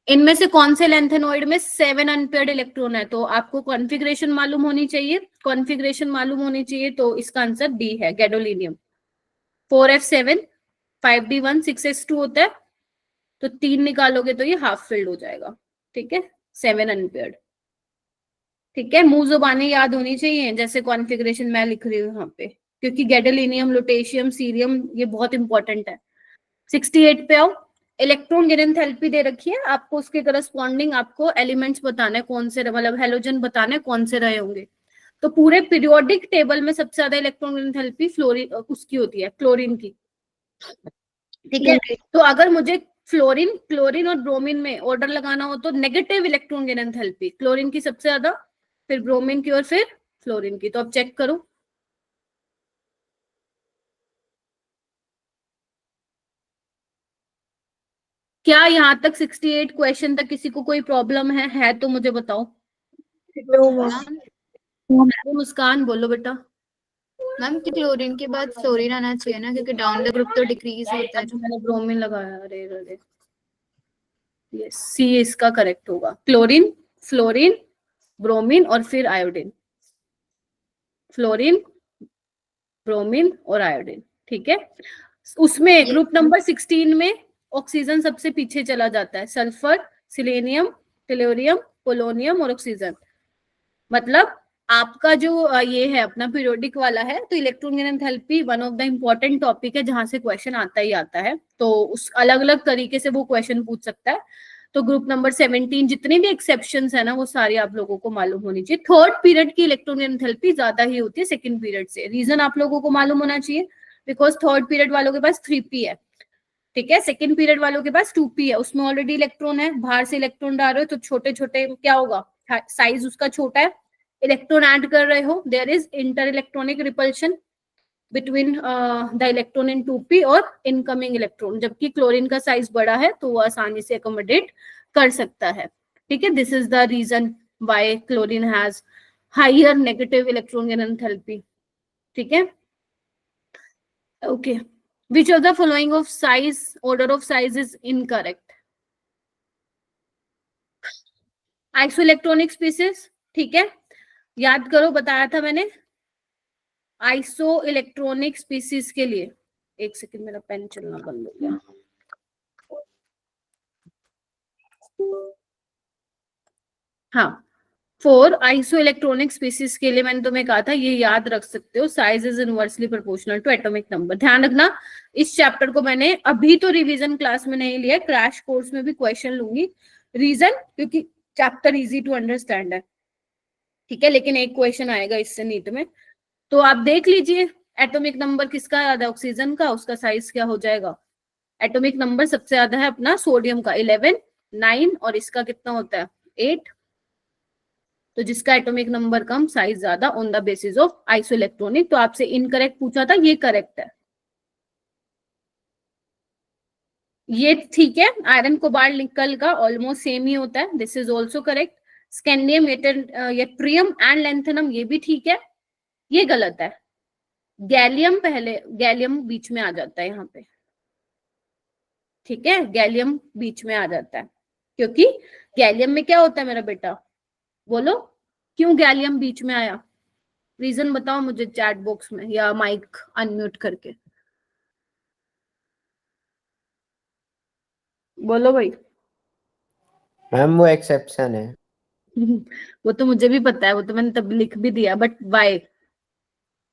इनमें से कौन से लेंथेनॉइड में 7 अनपेयर्ड इलेक्ट्रॉन है, तो आपको कॉन्फ़िगरेशन मालूम होनी चाहिए। कॉन्फ़िगरेशन मालूम होनी चाहिए, तो इसका आंसर डी है, गैडोलिनियम। 4f7 5d1 6s2 होता है, तो 3 निकालोगे तो ये हाफ फिल्ड हो जाएगा। ठीक है, 7 अनपेयर्ड। ठीक है, मुंह जुबानी याद होनी चाहिए, जैसे कॉन्फ़िगरेशन मैं लिख रही हूँ यहाँ पे, क्योंकि गैडोलिनियम, लुटेशियम, सीरियम ये बहुत इंपॉर्टेंट है। 68 पे आओ। इलेक्ट्रॉन गिवन एंथैल्पी दे रखी है आपको, उसके करस्पॉन्डिंग आपको एलिमेंट्स बताने कौन से, मतलब हेलोजन बताने कौन से रहे होंगे। तो पूरे पीरियोडिक टेबल में सबसे ज्यादा इलेक्ट्रॉन गिवन एंथैल्पी फ्लोरीन उसकी होती है, क्लोरीन की। ठीक है, तो अगर मुझे फ्लोरीन, क्लोरीन और ब्रोमीन में ऑर्डर लगाना हो तो negative electron gain enthalpy chlorine की सबसे ज्यादा, फिर ब्रोमीन की और फिर फ्लोरीन की। तो अब चेक करो, क्या यहाँ तक 68 क्वेश्चन तक किसी को कोई प्रॉब्लम है तो मुझे बताओ। मुस्कान बोलो बेटा। मैम कि क्लोरीन के बाद फ्लोरीन आना चाहिए ना, क्योंकि डाउन द ग्रुप तो डिक्रीज होता है। अच्छा, मैंने ब्रोमीन लगाया, अरे अरे। यस, सी इसका करेक्ट होगा, क्लोरीन, फ्लोरीन, ब्रोमीन और फिर आयोडीन। फ्लोरीन, ब्रोमीन और आयोडीन। ठीक है, उसमें ग्रुप नंबर 16 में ऑक्सीजन सबसे पीछे चला जाता है, सल्फर, सिलेनियम, टेलोरियम, पोलोनियम और ऑक्सीजन। मतलब आपका जो ये है अपना पीरियोडिक वाला है, तो electron gain enthalpy one of the important topic है, जहां से क्वेश्चन आता ही आता है, तो उस अलग अलग तरीके से वो क्वेश्चन पूछ सकता है। तो ग्रुप नंबर 17 जितने भी एक्सेप्शंस है ना, वो सारी आप लोगों को मालूम होनी चाहिए। थर्ड पीरियड की इलेक्ट्रॉन गिवन एंथैल्पी ज्यादा ही होती है सेकंड पीरियड से, रीजन आप लोगों को मालूम होना चाहिए, बिकॉज थर्ड पीरियड वालों के पास 3p है। ठीक है, सेकंड पीरियड वालों के पास 2p है, उसमें ऑलरेडी इलेक्ट्रॉन है, बाहर से इलेक्ट्रॉन डाल रहे हो तो छोटे छोटे क्या होगा, साइज उसका छोटा है। इलेक्ट्रॉन ऐड कर रहे हो, there is inter electronic repulsion between the electron in 2p और इनकमिंग इलेक्ट्रॉन, जबकि क्लोरीन का साइज बड़ा है तो वो आसानी से अकोमोडेट कर सकता है। ठीक है, this is the reason why chlorine has higher negative electron gain enthalpy. ठीक है, okay. Which of the following of size, order of size is incorrect? Isoelectronic species, ठीक है, याद करो, बताया था मैंने आइसो इलेक्ट्रॉनिक स्पीसीज के लिए। एक सेकंड, मेरा पेन चलना बंद हो गया। हाँ, फॉर आइसो इलेक्ट्रॉनिक स्पीसीज के लिए मैंने तुम्हें कहा था, ये याद रख सकते हो, size is inversely proportional to atomic number. ध्यान रखना, इस चैप्टर को मैंने अभी तो रिवीजन क्लास में नहीं लिया, क्रैश कोर्स में भी क्वेश्चन लूंगी। रीजन, क्योंकि चैप्टर इजी टू अंडरस्टैंड है। ठीक है, लेकिन एक क्वेश्चन आएगा इससे नीट में, तो आप देख लीजिए एटॉमिक नंबर किसका ज्यादा है, ऑक्सीजन का, उसका साइज क्या हो जाएगा। एटॉमिक नंबर सबसे ज्यादा है अपना सोडियम का 11, 9 और इसका कितना होता है 8। तो जिसका एटॉमिक नंबर कम, साइज ज्यादा, on the basis of iso electronic. तो आपसे इनकरेक्ट पूछा था, ये करेक्ट है, ये ठीक है। आयरन कोबाल्ट निकल का ऑलमोस्ट सेम ही होता है, this is also correct. Scandium, yttrium and lanthanum, ये भी ठीक है, ये गलत है। गैलियम पहले, गैलियम बीच में आ जाता है यहाँ पे, ठीक है, गैलियम बीच में आ जाता है, क्योंकि गैलियम में क्या होता है मेरा बेटा, बोलो क्यों गैलियम बीच में आया, रीजन बताओ मुझे चैट बॉक्स में या माइक अनम्यूट करके बोलो भाई। मैम वो एक्सेप्शन है। वो तो मुझे भी पता है, वो तो मैंने तब लिख भी दिया, बट वाई,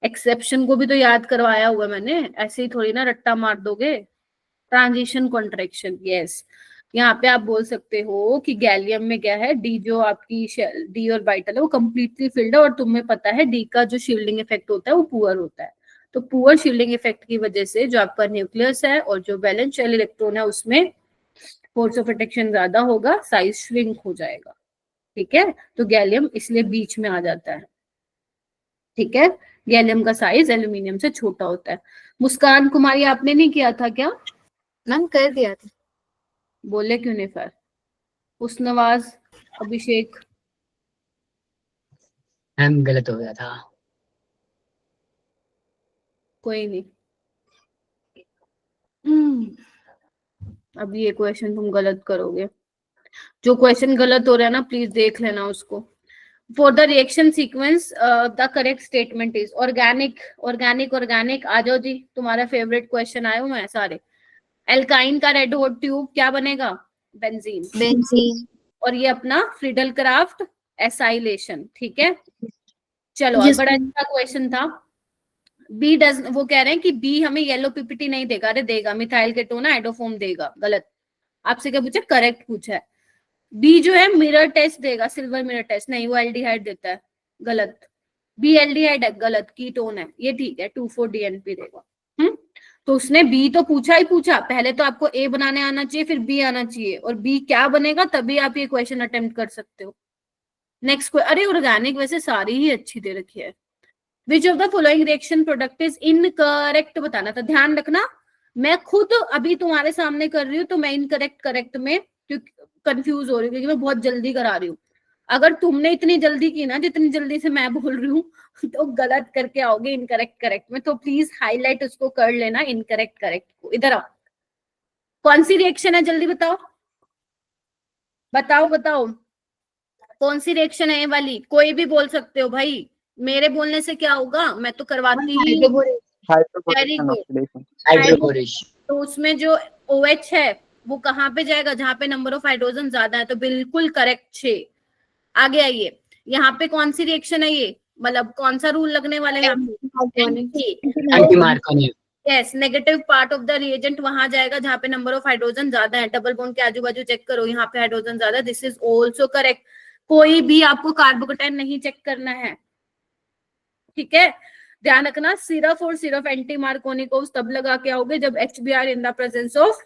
एक्सेप्शन को भी तो याद करवाया हुआ मैंने, ऐसे ही थोड़ी ना रट्टा मार दोगे। ट्रांजिशन कॉन्ट्रैक्शन, यस, यहाँ पे आप बोल सकते हो कि गैलियम में क्या है, डी जो आपकी डी और वाइटल है वो कंप्लीटली फिल्ड है, और तुम्हें पता है डी का जो शील्डिंग इफेक्ट होता है वो पुअर होता है, तो पुअर शील्डिंग इफेक्ट की वजह से जो आपका न्यूक्लियस है और जो वैलेंस शेल इलेक्ट्रॉन है उसमें फोर्स ऑफ अट्रैक्शन ज्यादा होगा, साइज श्रिंक हो जाएगा, ठीक है, तो गैलियम इसलिए बीच में आ जाता है, ठीक है, गैलियम का साइज एल्यूमिनियम से छोटा होता है। मुस्कान कुमारी आपने नहीं किया था क्या, मैम कर दिया था। बोले क्यों नहीं फिर, उसनवाज, अभिषेक, मैम गलत हो गया था। कोई नहीं। अब ये क्वेश्चन तुम गलत करोगे, जो क्वेश्चन गलत हो रहा है ना प्लीज देख लेना उसको। For the reaction sequence the correct statement is organic, organic organic, आ जाओ जी, तुम्हारा फेवरेट क्वेश्चन आए हुए हैं सारे। एल्काइन का रेड हॉट ट्यूब क्या बनेगा, बेंजीन, बेंजीन। और ये अपना फ्रीडल क्राफ्ट एसाइलेशन, ठीक है। चलो Yes, बड़ा ma'am. अच्छा क्वेश्चन था। बी डज, वो कह रहे हैं कि बी हमें येलो पीपीटी नहीं देगा, अरे देगा, मिथाइल केटोन आइडोफॉर्म देगा, गलत। आपसे क्या पूछा, करेक्ट पूछा है। बी जो है मिरर टेस्ट देगा, सिल्वर मिरर टेस्ट, नहीं वो एल्डिहाइड देता है, गलत। बी एल्डिहाइड है, गलत, कीटोन है, ये ठीक है, 2,4-DNP देगा। तो उसने बी तो पूछा ही पूछा, पहले तो आपको ए बनाने आना चाहिए फिर बी आना चाहिए, और बी क्या बनेगा तभी आप ये क्वेश्चन अटेम्प्ट कर सकते हो। नेक्स्ट, अरे ऑर्गेनिक वैसे सारी ही अच्छी दे रखी है। Which of the following reaction product is incorrect बताना था, ध्यान रखना मैं खुद अभी तुम्हारे सामने कर रही हूँ तो मैं इनकरेक्ट करेक्ट में क्योंकि कंफ्यूज हो रही हूँ, क्योंकि मैं बहुत जल्दी करा रही हूँ। अगर तुमने इतनी जल्दी की ना जितनी जल्दी से मैं बोल रही हूँ तो गलत करके आओगे इनकरेक्ट करेक्ट में, तो प्लीज हाईलाइट उसको कर लेना, इनकरेक्ट करेक्ट को। इधर आओ, कौन सी रिएक्शन है जल्दी बताओ, बताओ बताओ कौन सी रिएक्शन है ये वाली, कोई भी बोल सकते हो भाई, मेरे बोलने से क्या होगा, मैं तो करवाती ही। Very good, हाइड्रोकोरेशन। तो उसमें जो OH है वो कहाँ पे जाएगा, जहाँ पे नंबर ऑफ हाइड्रोजन ज्यादा है, तो बिल्कुल करेक्ट 6। आगे आइए, यहाँ पे कौन सी रिएक्शन है ये, मतलब कौन सा रूल लगने वाला है, anti Markovnikov. Yes, negative part of the reagent वहां जाएगा जहाँ पे नंबर ऑफ हाइड्रोजन ज्यादा है, डबल बॉन्ड के आजू बाजू चेक करो, यहाँ पे हाइड्रोजन ज्यादा, दिस इज ऑल्सो करेक्ट। कोई भी आपको कार्बोकेटाइन नहीं चेक करना है, ठीक है, ध्यान रखना, सिर्फ और सिर्फ एंटी मार्कोनी को तब लगा के आओगे जब HBr in the presence of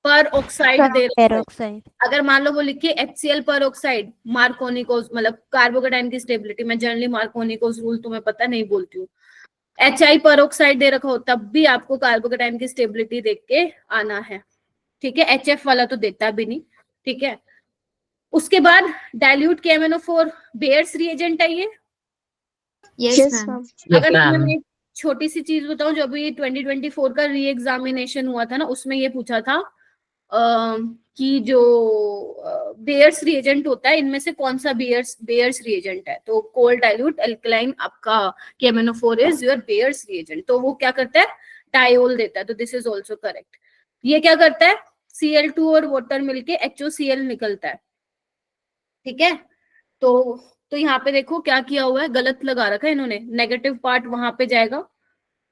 पर ऑक्साइड दे रहा है। अगर मान लो वो लिखिए HCl पर ऑक्साइड, मार्कोनिकोस मतलब कार्बोकेटाइन की स्टेबिलिटी, मैं जनरली मार्कोनिकोस रूल तुम्हें पता नहीं बोलती हूँ, HI पर ऑक्साइड दे रखा हो तब भी आपको कार्बोकेटाइन की स्टेबिलिटी देख के आना है, ठीक है, HF वाला तो देता भी नहीं, ठीक है। उसके बाद डाइल्यूट KMnO4 बेयर्स रिएजेंट है ये। Yes Yes, ma'am. ma'am. अगर ma'am. मैं एक छोटी सी चीज बताऊं, जब ये 2024 का री एग्जामिनेशन हुआ था ना, उसमें ये पूछा था कि जो बेयर्स रिएजेंट होता है इनमें से कौन सा बेयर्स रिएजेंट है, तो कोल्ड डाइल्यूट एल्कलाइन आपका KMnO4 is your bears reagent, तो वो क्या करता है, डायोल देता है, तो दिस इज ऑल्सो करेक्ट। ये क्या करता है, Cl2 और वाटर मिलके HOCl निकलता है, ठीक है। तो यहाँ पे देखो क्या किया हुआ है, गलत लगा रखा है इन्होंने, नेगेटिव पार्ट वहां पे जाएगा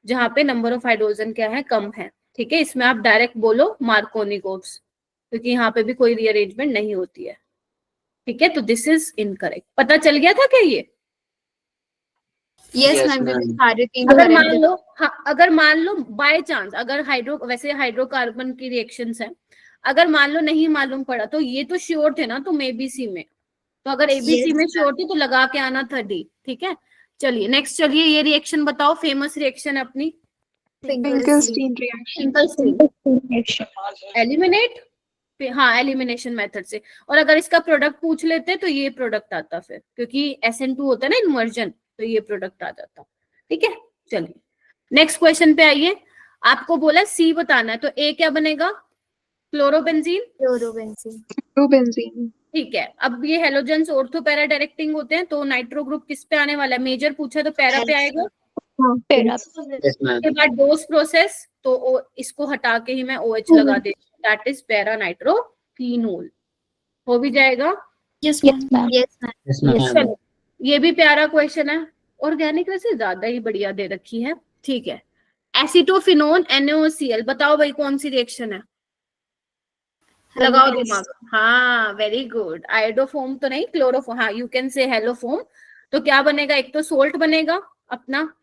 जहां पे नंबर ऑफ हाइड्रोजन क्या है, कम है, ठीक है। इसमें आप डायरेक्ट बोलो मार्कोनिकोस, क्योंकि यहाँ पे भी कोई रीअरेंजमेंट नहीं होती है, ठीक है, तो दिस इज इनकरेक्ट। पता चल गया था क्या ये? Yes Yes, ma'am, ma'am. सारे तीन अगर correct मान है। लो, हाँ, अगर मान लो बाय चांस, अगर वैसे हाइड्रोकार्बन की रिएक्शंस हैं, अगर मान लो नहीं मालूम पड़ा तो ये तो श्योर थे ना तुम ABC में, तो अगर ABC Yes, में श्योर थे तो लगा के आना था D, ठीक है। चलिए नेक्स्ट, चलिए ये रिएक्शन बताओ, फेमस रिएक्शन है अपनी Finkelstein reaction. फिंकलस्टीन एलिमिनेट, हाँ एलिमिनेशन मेथड से, और अगर इसका प्रोडक्ट पूछ लेते तो ये प्रोडक्ट आता फिर, क्योंकि SN2 होता है ना इन्वर्जन, तो ये प्रोडक्ट आ जाता, ठीक है। चलिए नेक्स्ट क्वेश्चन पे आइए, आपको बोला C बताना है, तो A क्या बनेगा, क्लोरोबेंजीन, क्लोरोबेंजीन, Chlorobenzene. ठीक है। अब ये हेलोजेंस ऑर्थो पैरा डायरेक्टिंग होते हैं, तो नाइट्रो ग्रुप किस पे आने वाला है? मेजर पूछा तो पैरा पे आएगा। Para. Yes, ma'am. उसके बाद डोज प्रोसेस, तो इसको हटा के ही मैं OH लगा देती हूँ, दैट इज पैरा नाइट्रोफिनोल। हो भी जाएगा। Yes, ma'am. Yes ma'am, Yes, ma'am. चलो, ये भी प्यारा क्वेश्चन है। ऑर्गेनिक वैसे ज्यादा ही बढ़िया दे रखी है, ठीक है। एसिटोफिनोन NaOCl, बताओ भाई कौन सी रिएक्शन है? लगाओ दिमाग। हाँ, वेरी गुड। आयोडोफोम तो नहीं, क्लोरोफोम, हाँ यू कैन से हेलोफोम। तो क्या बनेगा? एक तो सोल्ट बनेगा अपना,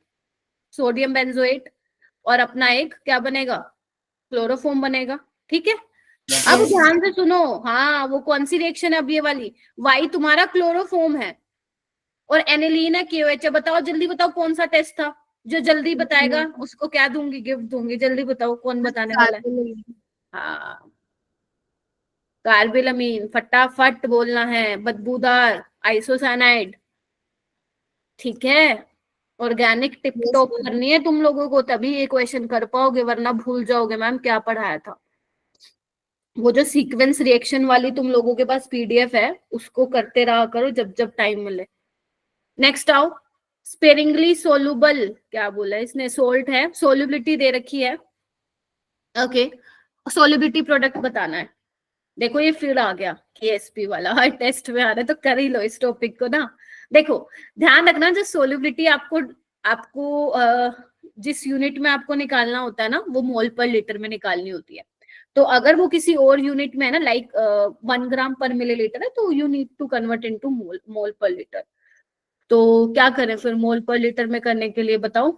सोडियम बेंजोएट, और अपना एक क्या बनेगा? क्लोरोफोम बनेगा, ठीक है। अब ध्यान से सुनो, हाँ वो कौन सी रिएक्शन है अब ये वाली? वाई तुम्हारा क्लोरोफोम है और एनिलीन है KOH है। बताओ जल्दी बताओ कौन सा टेस्ट था? जो जल्दी बताएगा उसको क्या दूंगी? गिफ्ट दूंगी। जल्दी बताओ कौन बताने वाला है? हाँ, कार्बिलमीन, फटाफट बोलना है। बदबूदार आइसोसाइनाइड, ठीक है। ऑर्गेनिक टिप टॉप करनी है तुम लोगों को, तभी ये क्वेश्चन कर पाओगे, वरना भूल जाओगे मैम क्या पढ़ाया था। वो जो सीक्वेंस रिएक्शन वाली तुम लोगों के पास PDF है, उसको करते रहा करो जब जब टाइम मिले। नेक्स्ट आओ, स्पेरिंगली सोलुबल, क्या बोला इसने? सोल्ट है, सोल्युबिलिटी दे रखी है, ओके। सोल्युबिलिटी प्रोडक्ट बताना है। देखो ये फिर आ गया KSP वाला, हर टेस्ट में आ रहा है, तो कर ही लो इस टॉपिक को ना। देखो ध्यान रखना, जो सोल्युबिलिटी आपको जिस यूनिट में आपको निकालना होता है ना, वो मोल पर लीटर में निकालनी होती है। तो अगर वो किसी और यूनिट में है ना, लाइक 1 ग्राम पर मिलीलीटर है, तो you need to convert into mole per litre. तो क्या करें फिर मोल पर लीटर में करने के लिए, बताओ?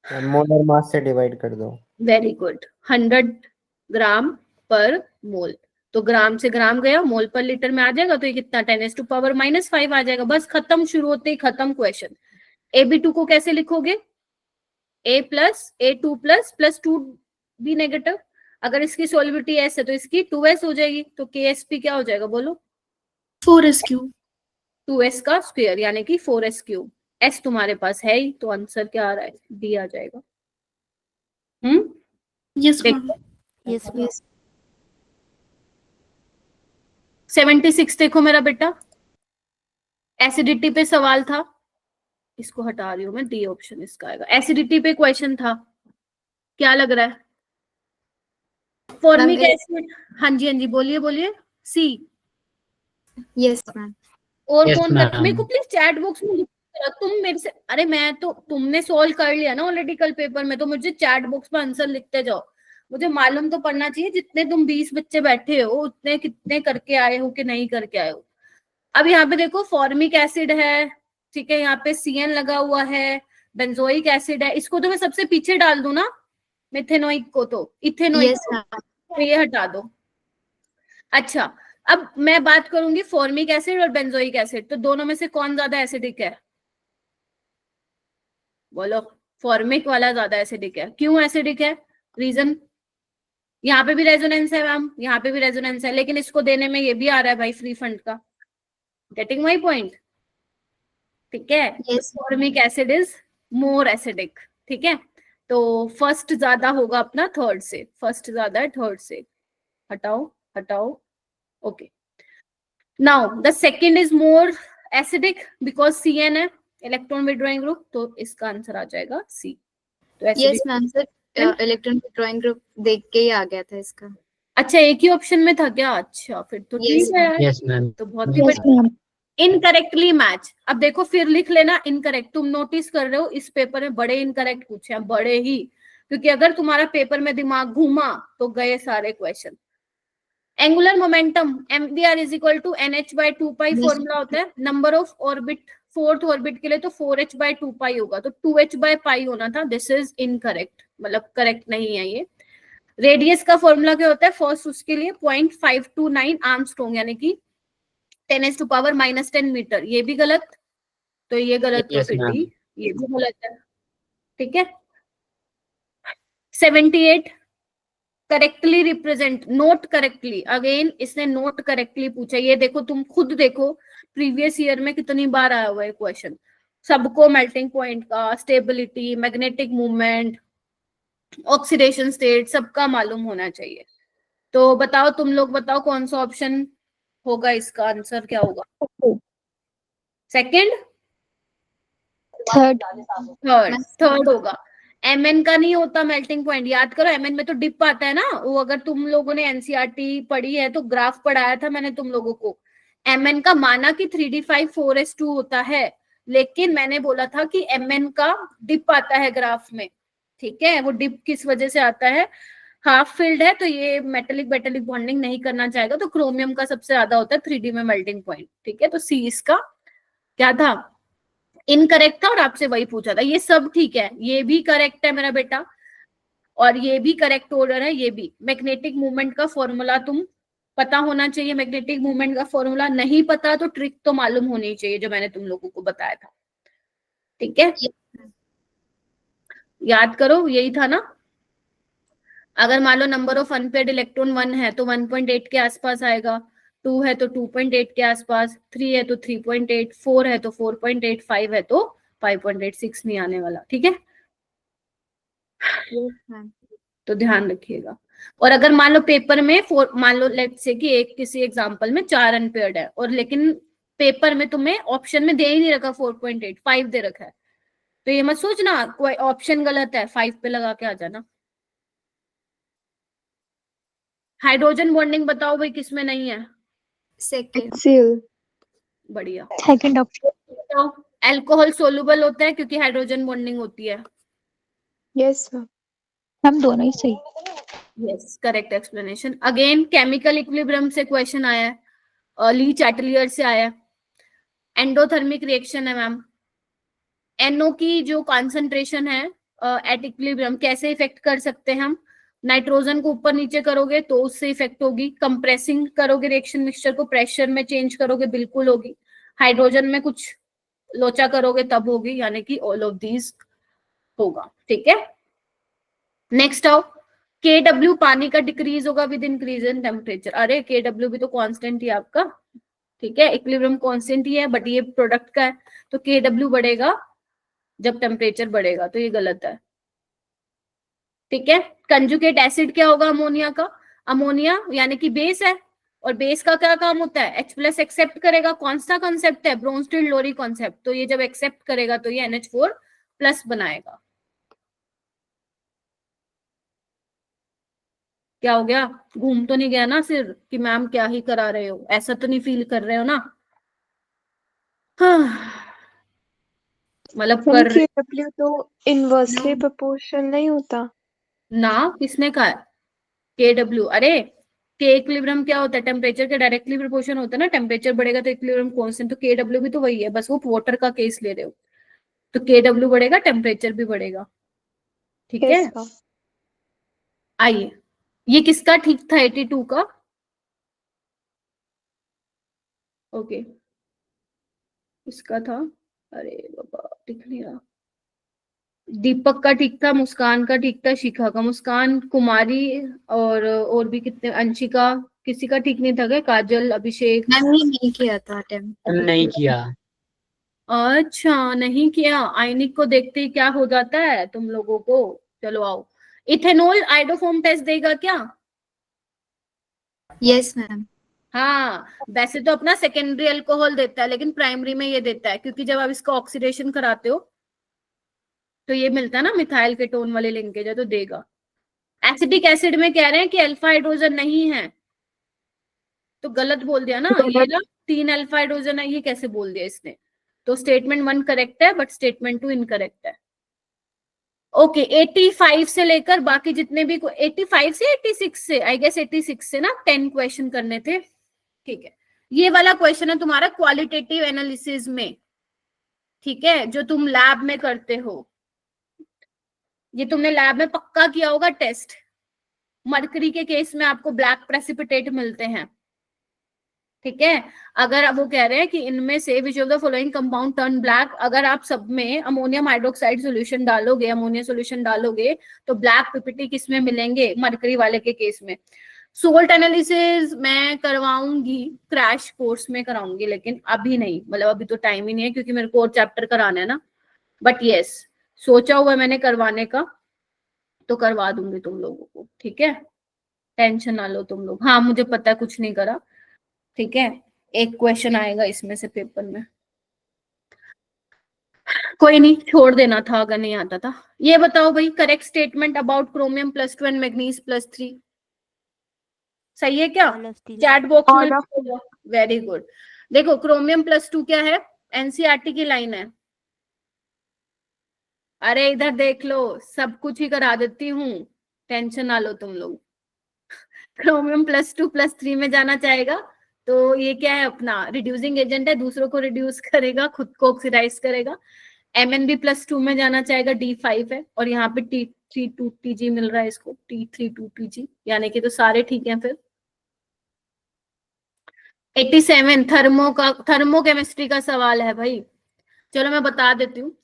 मोलर मास से डिवाइड कर दो। वेरी गुड, 100 ग्राम पर मोल। तो ग्राम से ग्राम गया, मोल पर लीटर में आ जाएगा, तो ये कितना? 10⁻⁻5 आ जाएगा। बस खत्म, शुरू होते ही खत्म क्वेश्चन। AB2 को कैसे लिखोगे? A plus A2 plus plus 2 भी नेगेटिव। अगर इसकी सोल्युबिलिटी S है तो इसकी 2S हो जाएगी, तो KSP क्या हो जाएगा बोलो? 4SQ. 2S का स्क्वायर यानी कि 4S क्यूब। S तुम्हारे पास है ही, तो आंसर क्या आ रहा है? D आ जाएगा। Yes, देखो ma'am. यस यस 76 देखो मेरा बेटा, एसिडिटी पे सवाल था, इसको हटा रही हूँ मैं, D ऑप्शन इसका आएगा। एसिडिटी पे क्वेश्चन था, क्या लग रहा है? फॉर्मिक मैम, एसिड, हाँ जी हाँ जी, बोलिए बोलिए। C। यस मैम, और Yes, कौन कर? मेरे को ma'am. प्लीज चैट बॉक्स में तुम मेरे से, अरे मैं तो, तुमने सोल्व कर लिया ना ऑलरेडी कल पेपर में, तो मुझे चैट बॉक्स में आंसर लिखते जाओ। मुझे मालूम तो पड़ना चाहिए, जितने तुम 20 बच्चे बैठे हो उतने कितने करके आए हो कि नहीं करके आए हो। अब यहाँ पे देखो फॉर्मिक एसिड है, ठीक है, यहाँ पे CN लगा हुआ है, बेंजोइक एसिड है, इसको तो मैं सबसे पीछे डाल दूं ना, मिथेनोइक को, तो इथेनोइक यस मैम, को ये हटा दो। अच्छा, अब मैं बात करूंगी फॉर्मिक एसिड और बेंजोइक एसिड, तो दोनों में से कौन ज्यादा एसिडिक है? बोलो। फॉर्मिक वाला ज्यादा एसिडिक है। क्यों एसिडिक है? रीजन? यहाँ पे भी रेजोनेंस है मैम, यहाँ पे भी रेजोनेंस है, लेकिन इसको देने में ये भी आ रहा है भाई फ्री फंड का। Getting my point? ठीक है, yes formic acid is more acidic, ठीक है। तो फर्स्ट ज्यादा होगा अपना थर्ड से, फर्स्ट ज्यादा है थर्ड से, हटाओ हटाओ, okay. Now the second is more acidic because CN है, इलेक्ट्रॉन विड्रॉइंग ग्रुप, तो इसका आंसर आ जाएगा C। तो yes acidic- ma'am, sir electron drawing group देख के ही आ गया था इसका। अच्छा, एक ही ऑप्शन में था क्या? अच्छा फिर तो Yes, ठीक है यार, Yes, ma'am. तो बहुत ही Yes, बढ़िया। ma'am. इनकरेक्टली मैच, अब देखो फिर लिख लेना इनकरेक्ट। तुम नोटिस कर रहे हो इस पेपर में बड़े इनकरेक्ट पूछे हैं, बड़े ही, क्योंकि अगर तुम्हारा पेपर में दिमाग घूमा तो गए सारे question. Angular momentum MdR is equal to NH/2 pi formula होता है। Number of orbit, fourth orbit के लिए तो 4h/2 पाई होगा, तो 2h/पाई होना था। दिस इज इनकरेक्ट, मतलब करेक्ट नहीं है ये। रेडियस का फॉर्मूला क्या होता है? फर्स्ट उसके लिए 0.529 आर्मस्ट्रॉन्ग, यानी कि 10⁻⁻10 मीटर, ये भी गलत, तो ये गलत, तो Yes, फिर ma'am. डी ये भी गलत है, ठीक है। 78 correctly represent, note correctly, again इसने नोट करेक्टली पूछा। ये देखो, तुम खुद देखो प्रीवियस ईयर में कितनी बार आया हुआ है क्वेश्चन, सबको मेल्टिंग पॉइंट का, stability, magnetic movement, oxidation state सबका मालूम होना चाहिए। तो बताओ, तुम लोग बताओ कौन सा ऑप्शन होगा, इसका आंसर क्या होगा? Second, third. थर्ड होगा। एमएन का नहीं होता मेल्टिंग पॉइंट, याद करो, एमएन में तो डिप आता है ना। वो अगर तुम लोगों ने एनसीईआरटी पढ़ी है तो ग्राफ पढ़ाया था मैंने तुम लोगों को। एमएन का माना कि 3d5 4s2 होता है, लेकिन मैंने बोला था कि एमएन का डिप आता है ग्राफ में। ठीक है, वो डिप किस वजह से आता है? हाफ फील्ड है तो ये मेटेलिक मेटेलिक बॉन्डिंग नहीं करना चाहेगा, तो क्रोमियम का सबसे ज्यादा होता है 3D में मेल्टिंग पॉइंट। ठीक है, तो सी इसका क्या था? इनकरेक्ट था, और आपसे वही पूछा था। ये सब ठीक है, ये भी करेक्ट है मेरा बेटा, और ये भी करेक्ट ऑर्डर है। ये भी मैग्नेटिक मूवमेंट का फॉर्मूला तुम पता होना चाहिए। मैग्नेटिक मूवमेंट का फॉर्मूला नहीं पता तो ट्रिक तो मालूम होनी चाहिए जो मैंने तुम लोगों को बताया था। ठीक है, याद करो, यही था ना। अगर मान लो नंबर ऑफ अनपेयर्ड इलेक्ट्रॉन 1 है तो 1.8 के आसपास आएगा, 2 है तो 2.8 के आसपास, 3 है तो 3.8, 4 है तो 4.8, 5 है तो 5.8, 6 नहीं आने वाला। ठीक है, तो ध्यान रखिएगा। और अगर मान लो पेपर में मान लो लेट्स से कि एक किसी एग्जांपल में 4 अनपेयर्ड है, और लेकिन पेपर में तुम्हें ऑप्शन में दे ही नहीं रखा 4.8, 5 दे रखा है, तो ये मत सोचना कोई ऑप्शन गलत है, 5 पे लगा के आ जाना। हाइड्रोजन बॉन्डिंग बताओ भाई, किसमें नहीं है? सेकंड। HCl। बढ़िया। Second option. बताओ, अल्कोहल सोलुबल होता है क्योंकि हाइड्रोजन बॉन्डिंग होती है। Yes ma'am. हम दोनों ही सही। Yes, correct explanation. Again chemical equilibrium से क्वेश्चन आया है, ली चैटलियर से आया है। एंडोथर्मिक रिएक्शन है मैम। NO की जो कॉन्सेंट्रेशन है एट इक्विलिब्रियम, कैसे इफेक्ट कर सकते हैं हम? नाइट्रोजन को ऊपर नीचे करोगे तो उससे इफेक्ट होगी। कंप्रेसिंग करोगे रिएक्शन मिक्सचर को, प्रेशर में चेंज करोगे, बिल्कुल होगी। हाइड्रोजन में कुछ लोचा करोगे तब होगी, यानी कि ऑल ऑफ दीज होगा। ठीक है, नेक्स्ट आओ। KW पानी का डिक्रीज होगा विद इंक्रीज इन टेम्परेचर। अरे KW भी तो कांस्टेंट ही है आपका। ठीक है, इक्विलिब्रियम कांस्टेंट ही है, बट ये प्रोडक्ट का है, तो KW बढ़ेगा जब टेम्परेचर बढ़ेगा, तो ये गलत है। ठीक है, कंजुगेट एसिड क्या होगा अमोनिया का? अमोनिया यानी कि बेस है, और बेस का क्या काम होता है? H+ एक्सेप्ट करेगा। कौन सा कॉन्सेप्ट है? ब्रोंस्टेड लोरी कॉन्सेप्ट। तो ये जब एक्सेप्ट करेगा तो ये NH4+ बनाएगा। क्या हो गया? घूम तो नहीं गया ना सिर कि मैम क्या ही करा रहे हो, ऐसा तो नहीं फील कर रहे हो ना? हाँ, मतलब कर रहे KW तो इनवर्सली प्रोपोर्शनल नहीं होता ना। किसने कहा है KW? अरे के इक्विलिब्रियम क्या होता है? टेम्परेचर के डायरेक्टली प्रोपोर्शन होता है ना। टेम्परेचर बढ़ेगा तो इक्विलिब्रियम कांस्टेंट, तो KW भी तो वही है, बस वो वाटर का केस ले रहे हो। तो KW बढ़ेगा, टेम्परेचर भी बढ़ेगा। ठीक है, यस मैम। आइए, ये किसका ठीक था? 82 का। ओके, इसका था। अरे बाबा, दिख नहीं रहा। दीपक का ठीक था, मुस्कान का ठीक था, शिखा का, मुस्कान, कुमारी, और भी कितने, अंशिका, किसी का ठीक नहीं था क्या? काजल, अभिषेक? मैम ये नहीं किया था अटेम्प्ट। हम नहीं किया। अच्छा, नहीं किया। आयनिक को देखते ही क्या हो जाता है तुम लोगों को? चलो आओ, इथेनॉल आइडोफॉर्म टेस्ट देगा क्या? Yes ma'am. हाँ, वैसे तो अपना सेकेंडरी अल्कोहल देता है, लेकिन प्राइमरी में ये देता है, क्योंकि जब आप इसका ऑक्सीडेशन कराते हो तो ये मिलता है ना, मिथाइल केटोन वाले लिंकेज है, तो देगा। एसिटिक एसिड में कह रहे हैं कि अल्फा हाइड्रोजन नहीं है, तो गलत बोल दिया ना ये ना। 3 अल्फा हाइड्रोजन है, ये कैसे बोल दिया इसने? तो स्टेटमेंट 1 करेक्ट है, बट स्टेटमेंट 2 इनकरेक्ट है। ओके, 85 से लेकर बाकी जितने भी 85 से 86 से, आई गेस 86 से ना 10 क्वेश्चन करने थे। ठीक है, ये वाला क्वेश्चन है तुम्हारा क्वालिटेटिव एनालिसिस में। ठीक है, जो तुम लैब में करते हो, ये तुमने लैब में पक्का किया होगा टेस्ट। मरकरी के केस में आपको ब्लैक प्रेसिपिटेट मिलते हैं। ठीक है, अगर अब वो कह रहे हैं कि इनमें से which of the following compound turn black, अगर आप सब में अमोनियम हाइड्रोक्साइड सॉल्यूशन डालोगे, अमोनिया सॉल्यूशन डालोगे, तो ब्लैक पीपीटी किस में मिलेंगे? मरकरी वाले के केस में। सोल्ट एनालिसिस मैं करवाऊंगी, क्रैश कोर्स में कराऊंगी, लेकिन अभी नहीं, मतलब अभी तो टाइम ही नहीं है, क्योंकि मेरे को और चैप्टर कराना है ना। बट यस, सोचा हुआ मैंने करवाने का, तो करवा दूंगी तुम लोगों को, ठीक है, टेंशन ना लो तुम लोग। हाँ मुझे पता है कुछ नहीं करा, ठीक है, एक क्वेश्चन आएगा इसमें से पेपर में, कोई नहीं, छोड़ देना था अगर नहीं आता था। ये बताओ भाई, correct statement about chromium +2 and manganese +3, सही है क्या? चैट बॉक्स में, वेरी गुड। देखो क्रोमियम +2 क्या है, एनसीईआरटी की लाइन है। अरे इधर देख लो, सब कुछ ही करा देती हूँ, टेंशन ना लो तुम लोग। क्रोमियम +2 +3 में जाना चाहेगा तो ये क्या है, अपना रिड्यूसिंग एजेंट है, दूसरों को रिड्यूस करेगा, खुद को ऑक्सीडाइज करेगा। MnB +2 में जाना चाहेगा, D5 है, और यहाँ पे T32Tg मिल रहा है इसको, T32Tg, यानी कि तो सारे ठीक हैं फिर। 87 थर्मोकेमिस्ट्री का सवाल है भाई, चलो मैं बता देती हूँ।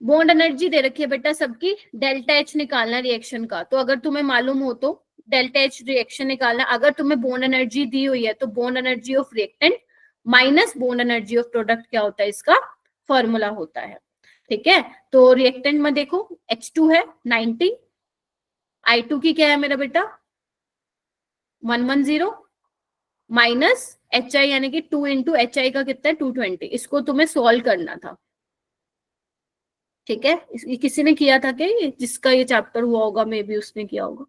बॉन्ड एनर्जी दे रखी है बेटा सबकी, डेल्टा एच निकालना रिएक्शन का, तो अगर तुम्हें मालूम हो तो डेल्टा एच रिएक्शन निकालना। अगर तुम्हें बॉन्ड एनर्जी दी हुई है तो bond energy of reactant minus bond energy of product क्या होता है, इसका फॉर्मूला होता है, ठीक है। तो रिएक्टेंट में देखो H2 है 90, I2 की क्या है मेरा बेटा 110 माइनस HI यानी कि 2 इंटू HI का कितना है 220, इसको तुम्हें सॉल्व करना था, ठीक है। ये किसी ने किया था क्या, ये जिसका ये चैप्टर हुआ होगा मे बी उसने किया होगा।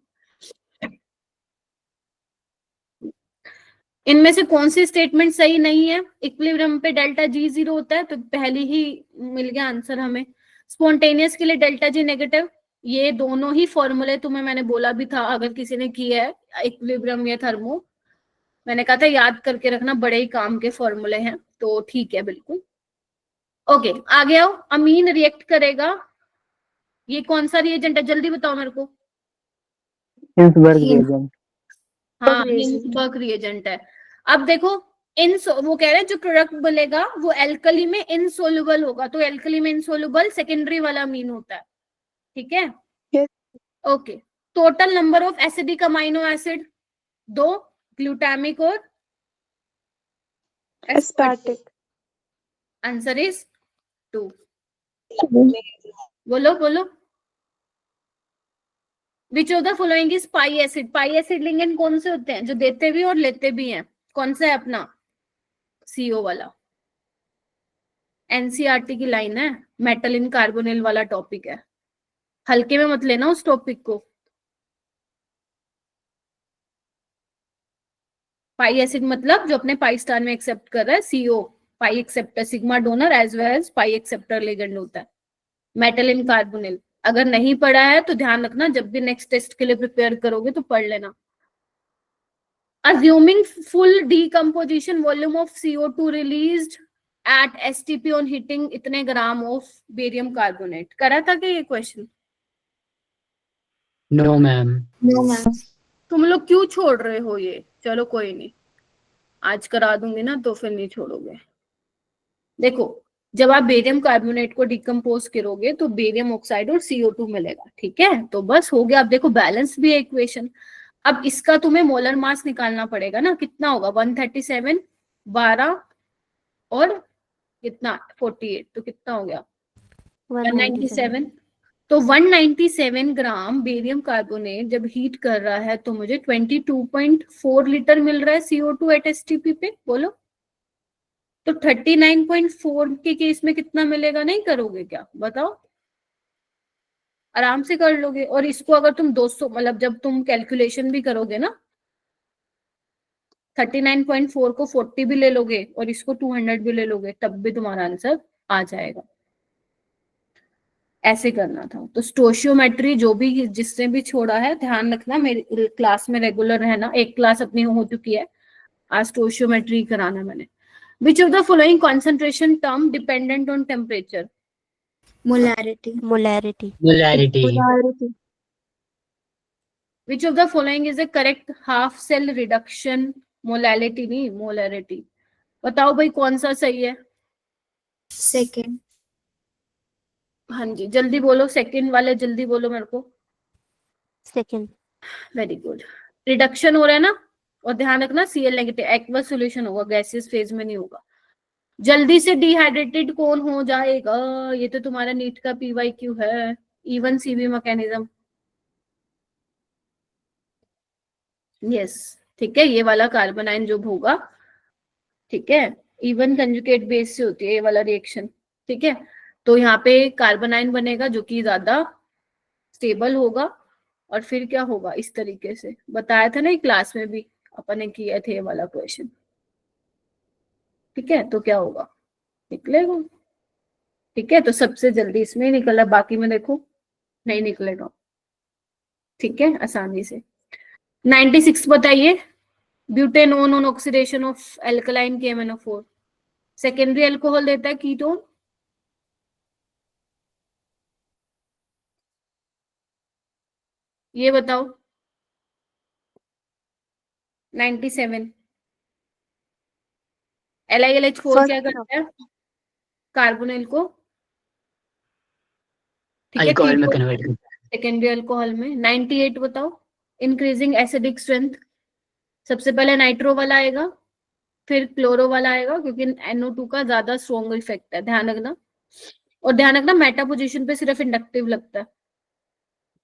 इनमें से कौन सी स्टेटमेंट सही नहीं है? इक्विलिब्रियम पे डेल्टा G 0 होता है, तो पहले ही मिल गया आंसर हमें। स्पॉन्टेनियस के लिए डेल्टा G नेगेटिव, ये दोनों ही फॉर्मूले तुम्हें मैंने बोला भी था, अगर किसी ने किया है इक्विलिब्रियम या थर्मो, मैंने कहा था याद करके रखना, बड़े ही काम के फॉर्मूले हैं, तो ठीक है बिल्कुल। ओके आगे आओ, अमीन रिएक्ट करेगा, ये कौन सा रिएजेंट है जल्दी बताओ मेरे को। Hinsberg reagent. हाँ हिंसबर्ग रिएजेंट है। अब देखो वो कह रहे हैं जो प्रोडक्ट बनेगा वो एल्कली में इनसोल्युबल होगा, तो एल्कली में इनसोल्युबल सेकेंडरी वाला अमीन होता है, ठीक है। Yes. Okay, total number of acidic amino acid 2, glutamic और Aspartic. Answer is 2। बोलो बोलो, which of the following is pi acid? Pi acid ligand कौन से होते हैं जो देते भी और लेते भी हैं? कौन सा है अपना? CO वाला, एनसीईआरटी की लाइन है, मेटल इन कार्बोनिल वाला टॉपिक है, हल्के में मत लेना उस टॉपिक को। पाई एसिड मतलब जो अपने पाई स्टार में एक्सेप्ट कर रहा है, CO pi acceptor, sigma donor as well as pi acceptor ligand होता है। मेटल इन कार्बोनिल अगर नहीं पढ़ा है तो ध्यान रखना, जब भी नेक्स्ट टेस्ट के लिए प्रिपेयर करोगे तो पढ़ लेना। Assuming full decomposition volume of CO2 released at STP on hitting इतने ग्राम ऑफ बेरियम कार्बोनेट, करा था क्या ये question? No ma'am. No ma'am. तुम लोग क्यों छोड़ रहे हो ये? चलो कोई नहीं, आज करा दूंगी ना तो फिर नहीं छोड़ोगे। देखो जब आप बेरियम कार्बोनेट को डिकम्पोज करोगे तो बेरियम ऑक्साइड और CO2 मिलेगा, ठीक है, तो बस हो गया। अब देखो बैलेंस भी है इक्वेशन। अब इसका तुम्हें मोलर मास निकालना पड़ेगा ना, कितना होगा 137, 12 और कितना 48, तो कितना हो गया 197। तो 197 ग्राम बेरियम कार्बोनेट जब हीट कर रहा है तो मुझे 22.4 लीटर मिल रहा है CO2 एट STP पे, बोलो। तो 39.4 के केस में कितना मिलेगा? नहीं करोगे क्या बताओ? आराम से कर लोगे। और इसको अगर तुम 200 मतलब जब तुम कैलकुलेशन भी करोगे ना, 39.4 को 40 भी ले लोगे और इसको 200 भी ले लोगे, तब भी तुम्हारा आंसर आ जाएगा। ऐसे करना था। तो स्टोशियोमेट्री जो भी जिसने भी छोड़ा है ध्यान रखना, मेरी क्लास में रेगुलर रहना। एक क्लास अपनी हो चुकी है, आज स्टोशियोमेट्री कराना मैंने। Which of the following concentration term dependent on temperature? Molarity. Molarity. Molarity. Which of the following is a correct half cell reduction? Molality नहीं, मोलैरिटी। बताओ भाई कौन सा सही है? सेकेंड। हाँ जी जल्दी बोलो, सेकंड वाले जल्दी बोलो मेरे को। Second. Very good. रिडक्शन हो रहा है ना, और ध्यान रखना Cl नेगेटिव एक्वस सॉल्यूशन होगा, गैसियस फेज में नहीं होगा। जल्दी से डिहाइड्रेटेड कौन हो जाएगा? ये तो तुम्हारा नीट का PYQ है, इवन CB मैकेनिज्म। यस, ठीक है, ये वाला कार्बन आयन जो होगा, ठीक है, इवन कंजुगेट बेस से होती है ये वाला रिएक्शन, ठीक है। तो यहाँ पे कार्बन आयन बनेगा जो कि ज्यादा स्टेबल होगा, और फिर क्या होगा, इस तरीके से बताया था ना क्लास में भी अपन ने किया थे ये वाला क्वेश्चन, ठीक है। तो क्या होगा, निकलेगा, ठीक है। तो सबसे जल्दी इसमें ही निकला, बाकी में देखो नहीं निकलेगा, ठीक है, आसानी से। 96 बताइए, butanone on oxidation of alkaline KMnO4 secondary alcohol देता है कीटोन, ये बताओ। 97 LiLH4 क्या करता है, कार्बोनिल को, ठीक है, अल्कोहल में कन्वर्ट करता है। सेकेंडरी अल्कोहल में। 98 बताओ, इंक्रीजिंग एसिडिक स्ट्रेंथ, सबसे पहले नाइट्रो वाला आएगा, फिर क्लोरो वाला आएगा, क्योंकि NO2 का ज्यादा स्ट्रॉन्ग इफेक्ट है, ध्यान रखना। और ध्यान रखना मेटा पोजीशन पे सिर्फ इंडक्टिव लगता है।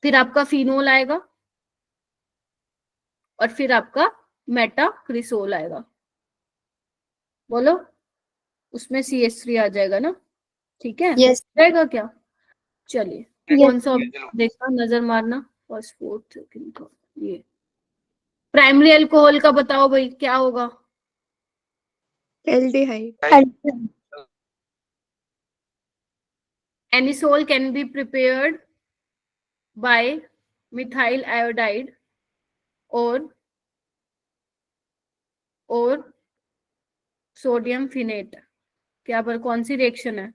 फिर आपका फिनोल आएगा, और फिर आपका मेटा क्रिसोल आएगा, बोलो, उसमें CH3 आ जाएगा ना, ठीक है। Yes. रहेगा क्या, चलिए Yes. कौन सा देखना, नजर मारना, फर्स्ट फोर्थ सेकंड का। ये प्राइमरी अल्कोहल का बताओ भाई, क्या होगा, Aldehyde. Anisole can be prepared by methyl iodide और सोडियम फिनेट, क्या पर कौन सी रिएक्शन है,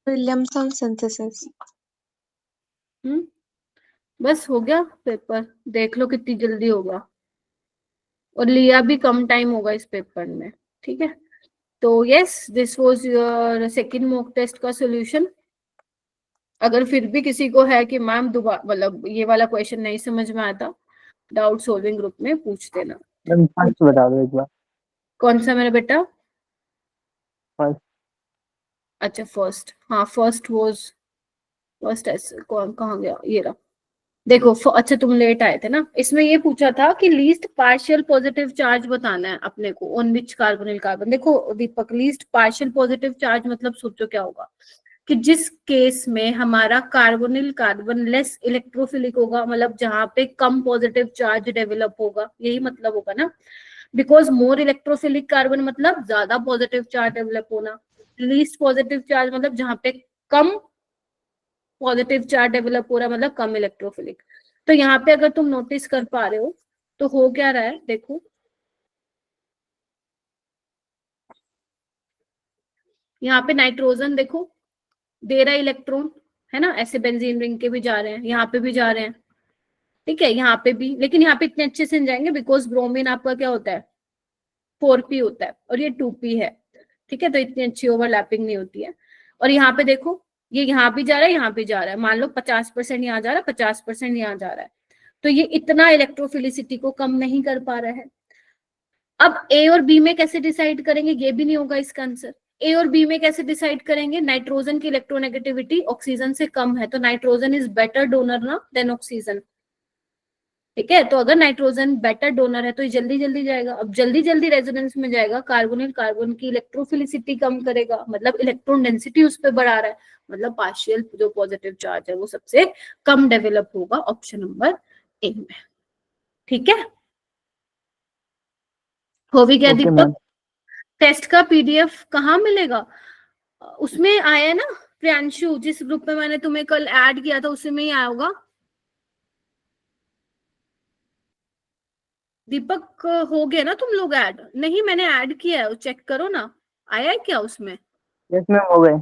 Williamson synthesis. बस हो गया पेपर, देख लो कितनी जल्दी होगा, और लिया भी कम टाइम होगा इस पेपर में, ठीक है। तो yes, this was your second mock test का सॉल्यूशन। अगर फिर भी किसी को है कि मैम दोबारा मतलब ये वाला क्वेश्चन नहीं समझ में आता, डाउट सॉल्विंग ग्रुप में पूछ देना। मैम फर्स्ट बता दो एक बार। कौन सा मेरा बेटा, फर्स्ट। अच्छा फर्स्ट, हाँ फर्स्ट वाज, फर्स्ट ऐसे कौन कहाँ गया, ये रहा, देखो अच्छा तुम लेट आए थे ना, इसमें ये पूछा था कि लीस्ट पार्शियल पॉजिटिव चार्ज बताना है अपने को ऑन विच कार्बोनिल कार्बन। देखो दीपक, लीस्ट पार्शियल पॉजिटिव चार्ज मतलब सोचो क्या होगा, कि जिस केस में हमारा कार्बोनिल कार्बन लेस इलेक्ट्रोफिलिक होगा, मतलब जहां पे कम पॉजिटिव चार्ज डेवलप होगा, यही मतलब होगा ना, बिकॉज मोर इलेक्ट्रोफिलिक कार्बन मतलब ज्यादा पॉजिटिव चार्ज डेवलप होना, लीस्ट पॉजिटिव चार्ज मतलब जहां पे कम पॉजिटिव चार्ज डेवलप हो रहा है, मतलब कम इलेक्ट्रोफिलिक। तो यहाँ पे अगर तुम नोटिस कर पा रहे हो तो हो क्या रहा है, देखो यहाँ पे नाइट्रोजन देखो दे रहा है इलेक्ट्रॉन, है ना, ऐसे बेंजीन रिंग के भी जा रहे हैं, यहाँ पे भी जा रहे हैं, ठीक है, यहाँ पे भी, लेकिन यहाँ पे इतने अच्छे से नहीं जाएंगे बिकॉज ब्रोमीन आपका क्या होता है 4p होता है और ये 2p है, ठीक है, तो इतनी अच्छी ओवरलैपिंग नहीं होती है। और यहाँ पे देखो ये यहाँ भी जा रहा है, यहाँ भी जा रहा है, मान लो 50% यहाँ जा रहा है, 50% यहाँ जा रहा है, तो ये इतना इलेक्ट्रोफिलिसिटी को कम नहीं कर पा रहा है। अब ए और बी में कैसे डिसाइड करेंगे, ये भी नहीं होगा इसका आंसर। ए और बी में कैसे डिसाइड करेंगे, नाइट्रोजन की इलेक्ट्रोनेगेटिविटी ऑक्सीजन से कम है, तो नाइट्रोजन इज बेटर डोनर ना देन ऑक्सीजन, ठीक है। तो अगर नाइट्रोजन बेटर डोनर है तो ये जल्दी जल्दी जाएगा, अब जल्दी जल्दी रेजोनेंस में जाएगा, कार्बोनिल कार्बन की इलेक्ट्रोफिलिसिटी कम करेगा, मतलब इलेक्ट्रॉन डेंसिटी उस पर बढ़ा रहा है, मतलब पार्शियल जो पॉजिटिव चार्ज है वो सबसे कम डेवलप होगा ऑप्शन नंबर ए में, ठीक है। हो भी गया ओके दीपक। मैम। टेस्ट का PDF कहाँ मिलेगा, उसमें आया है ना प्रियांशु, जिस ग्रुप में मैंने तुम्हें कल ऐड किया था उसी में ही आया होगा। दीपक हो गया ना तुम लोग ऐड, नहीं मैंने ऐड किया है, चेक करो ना आया है क्या उसमें। यस मैम हो गए।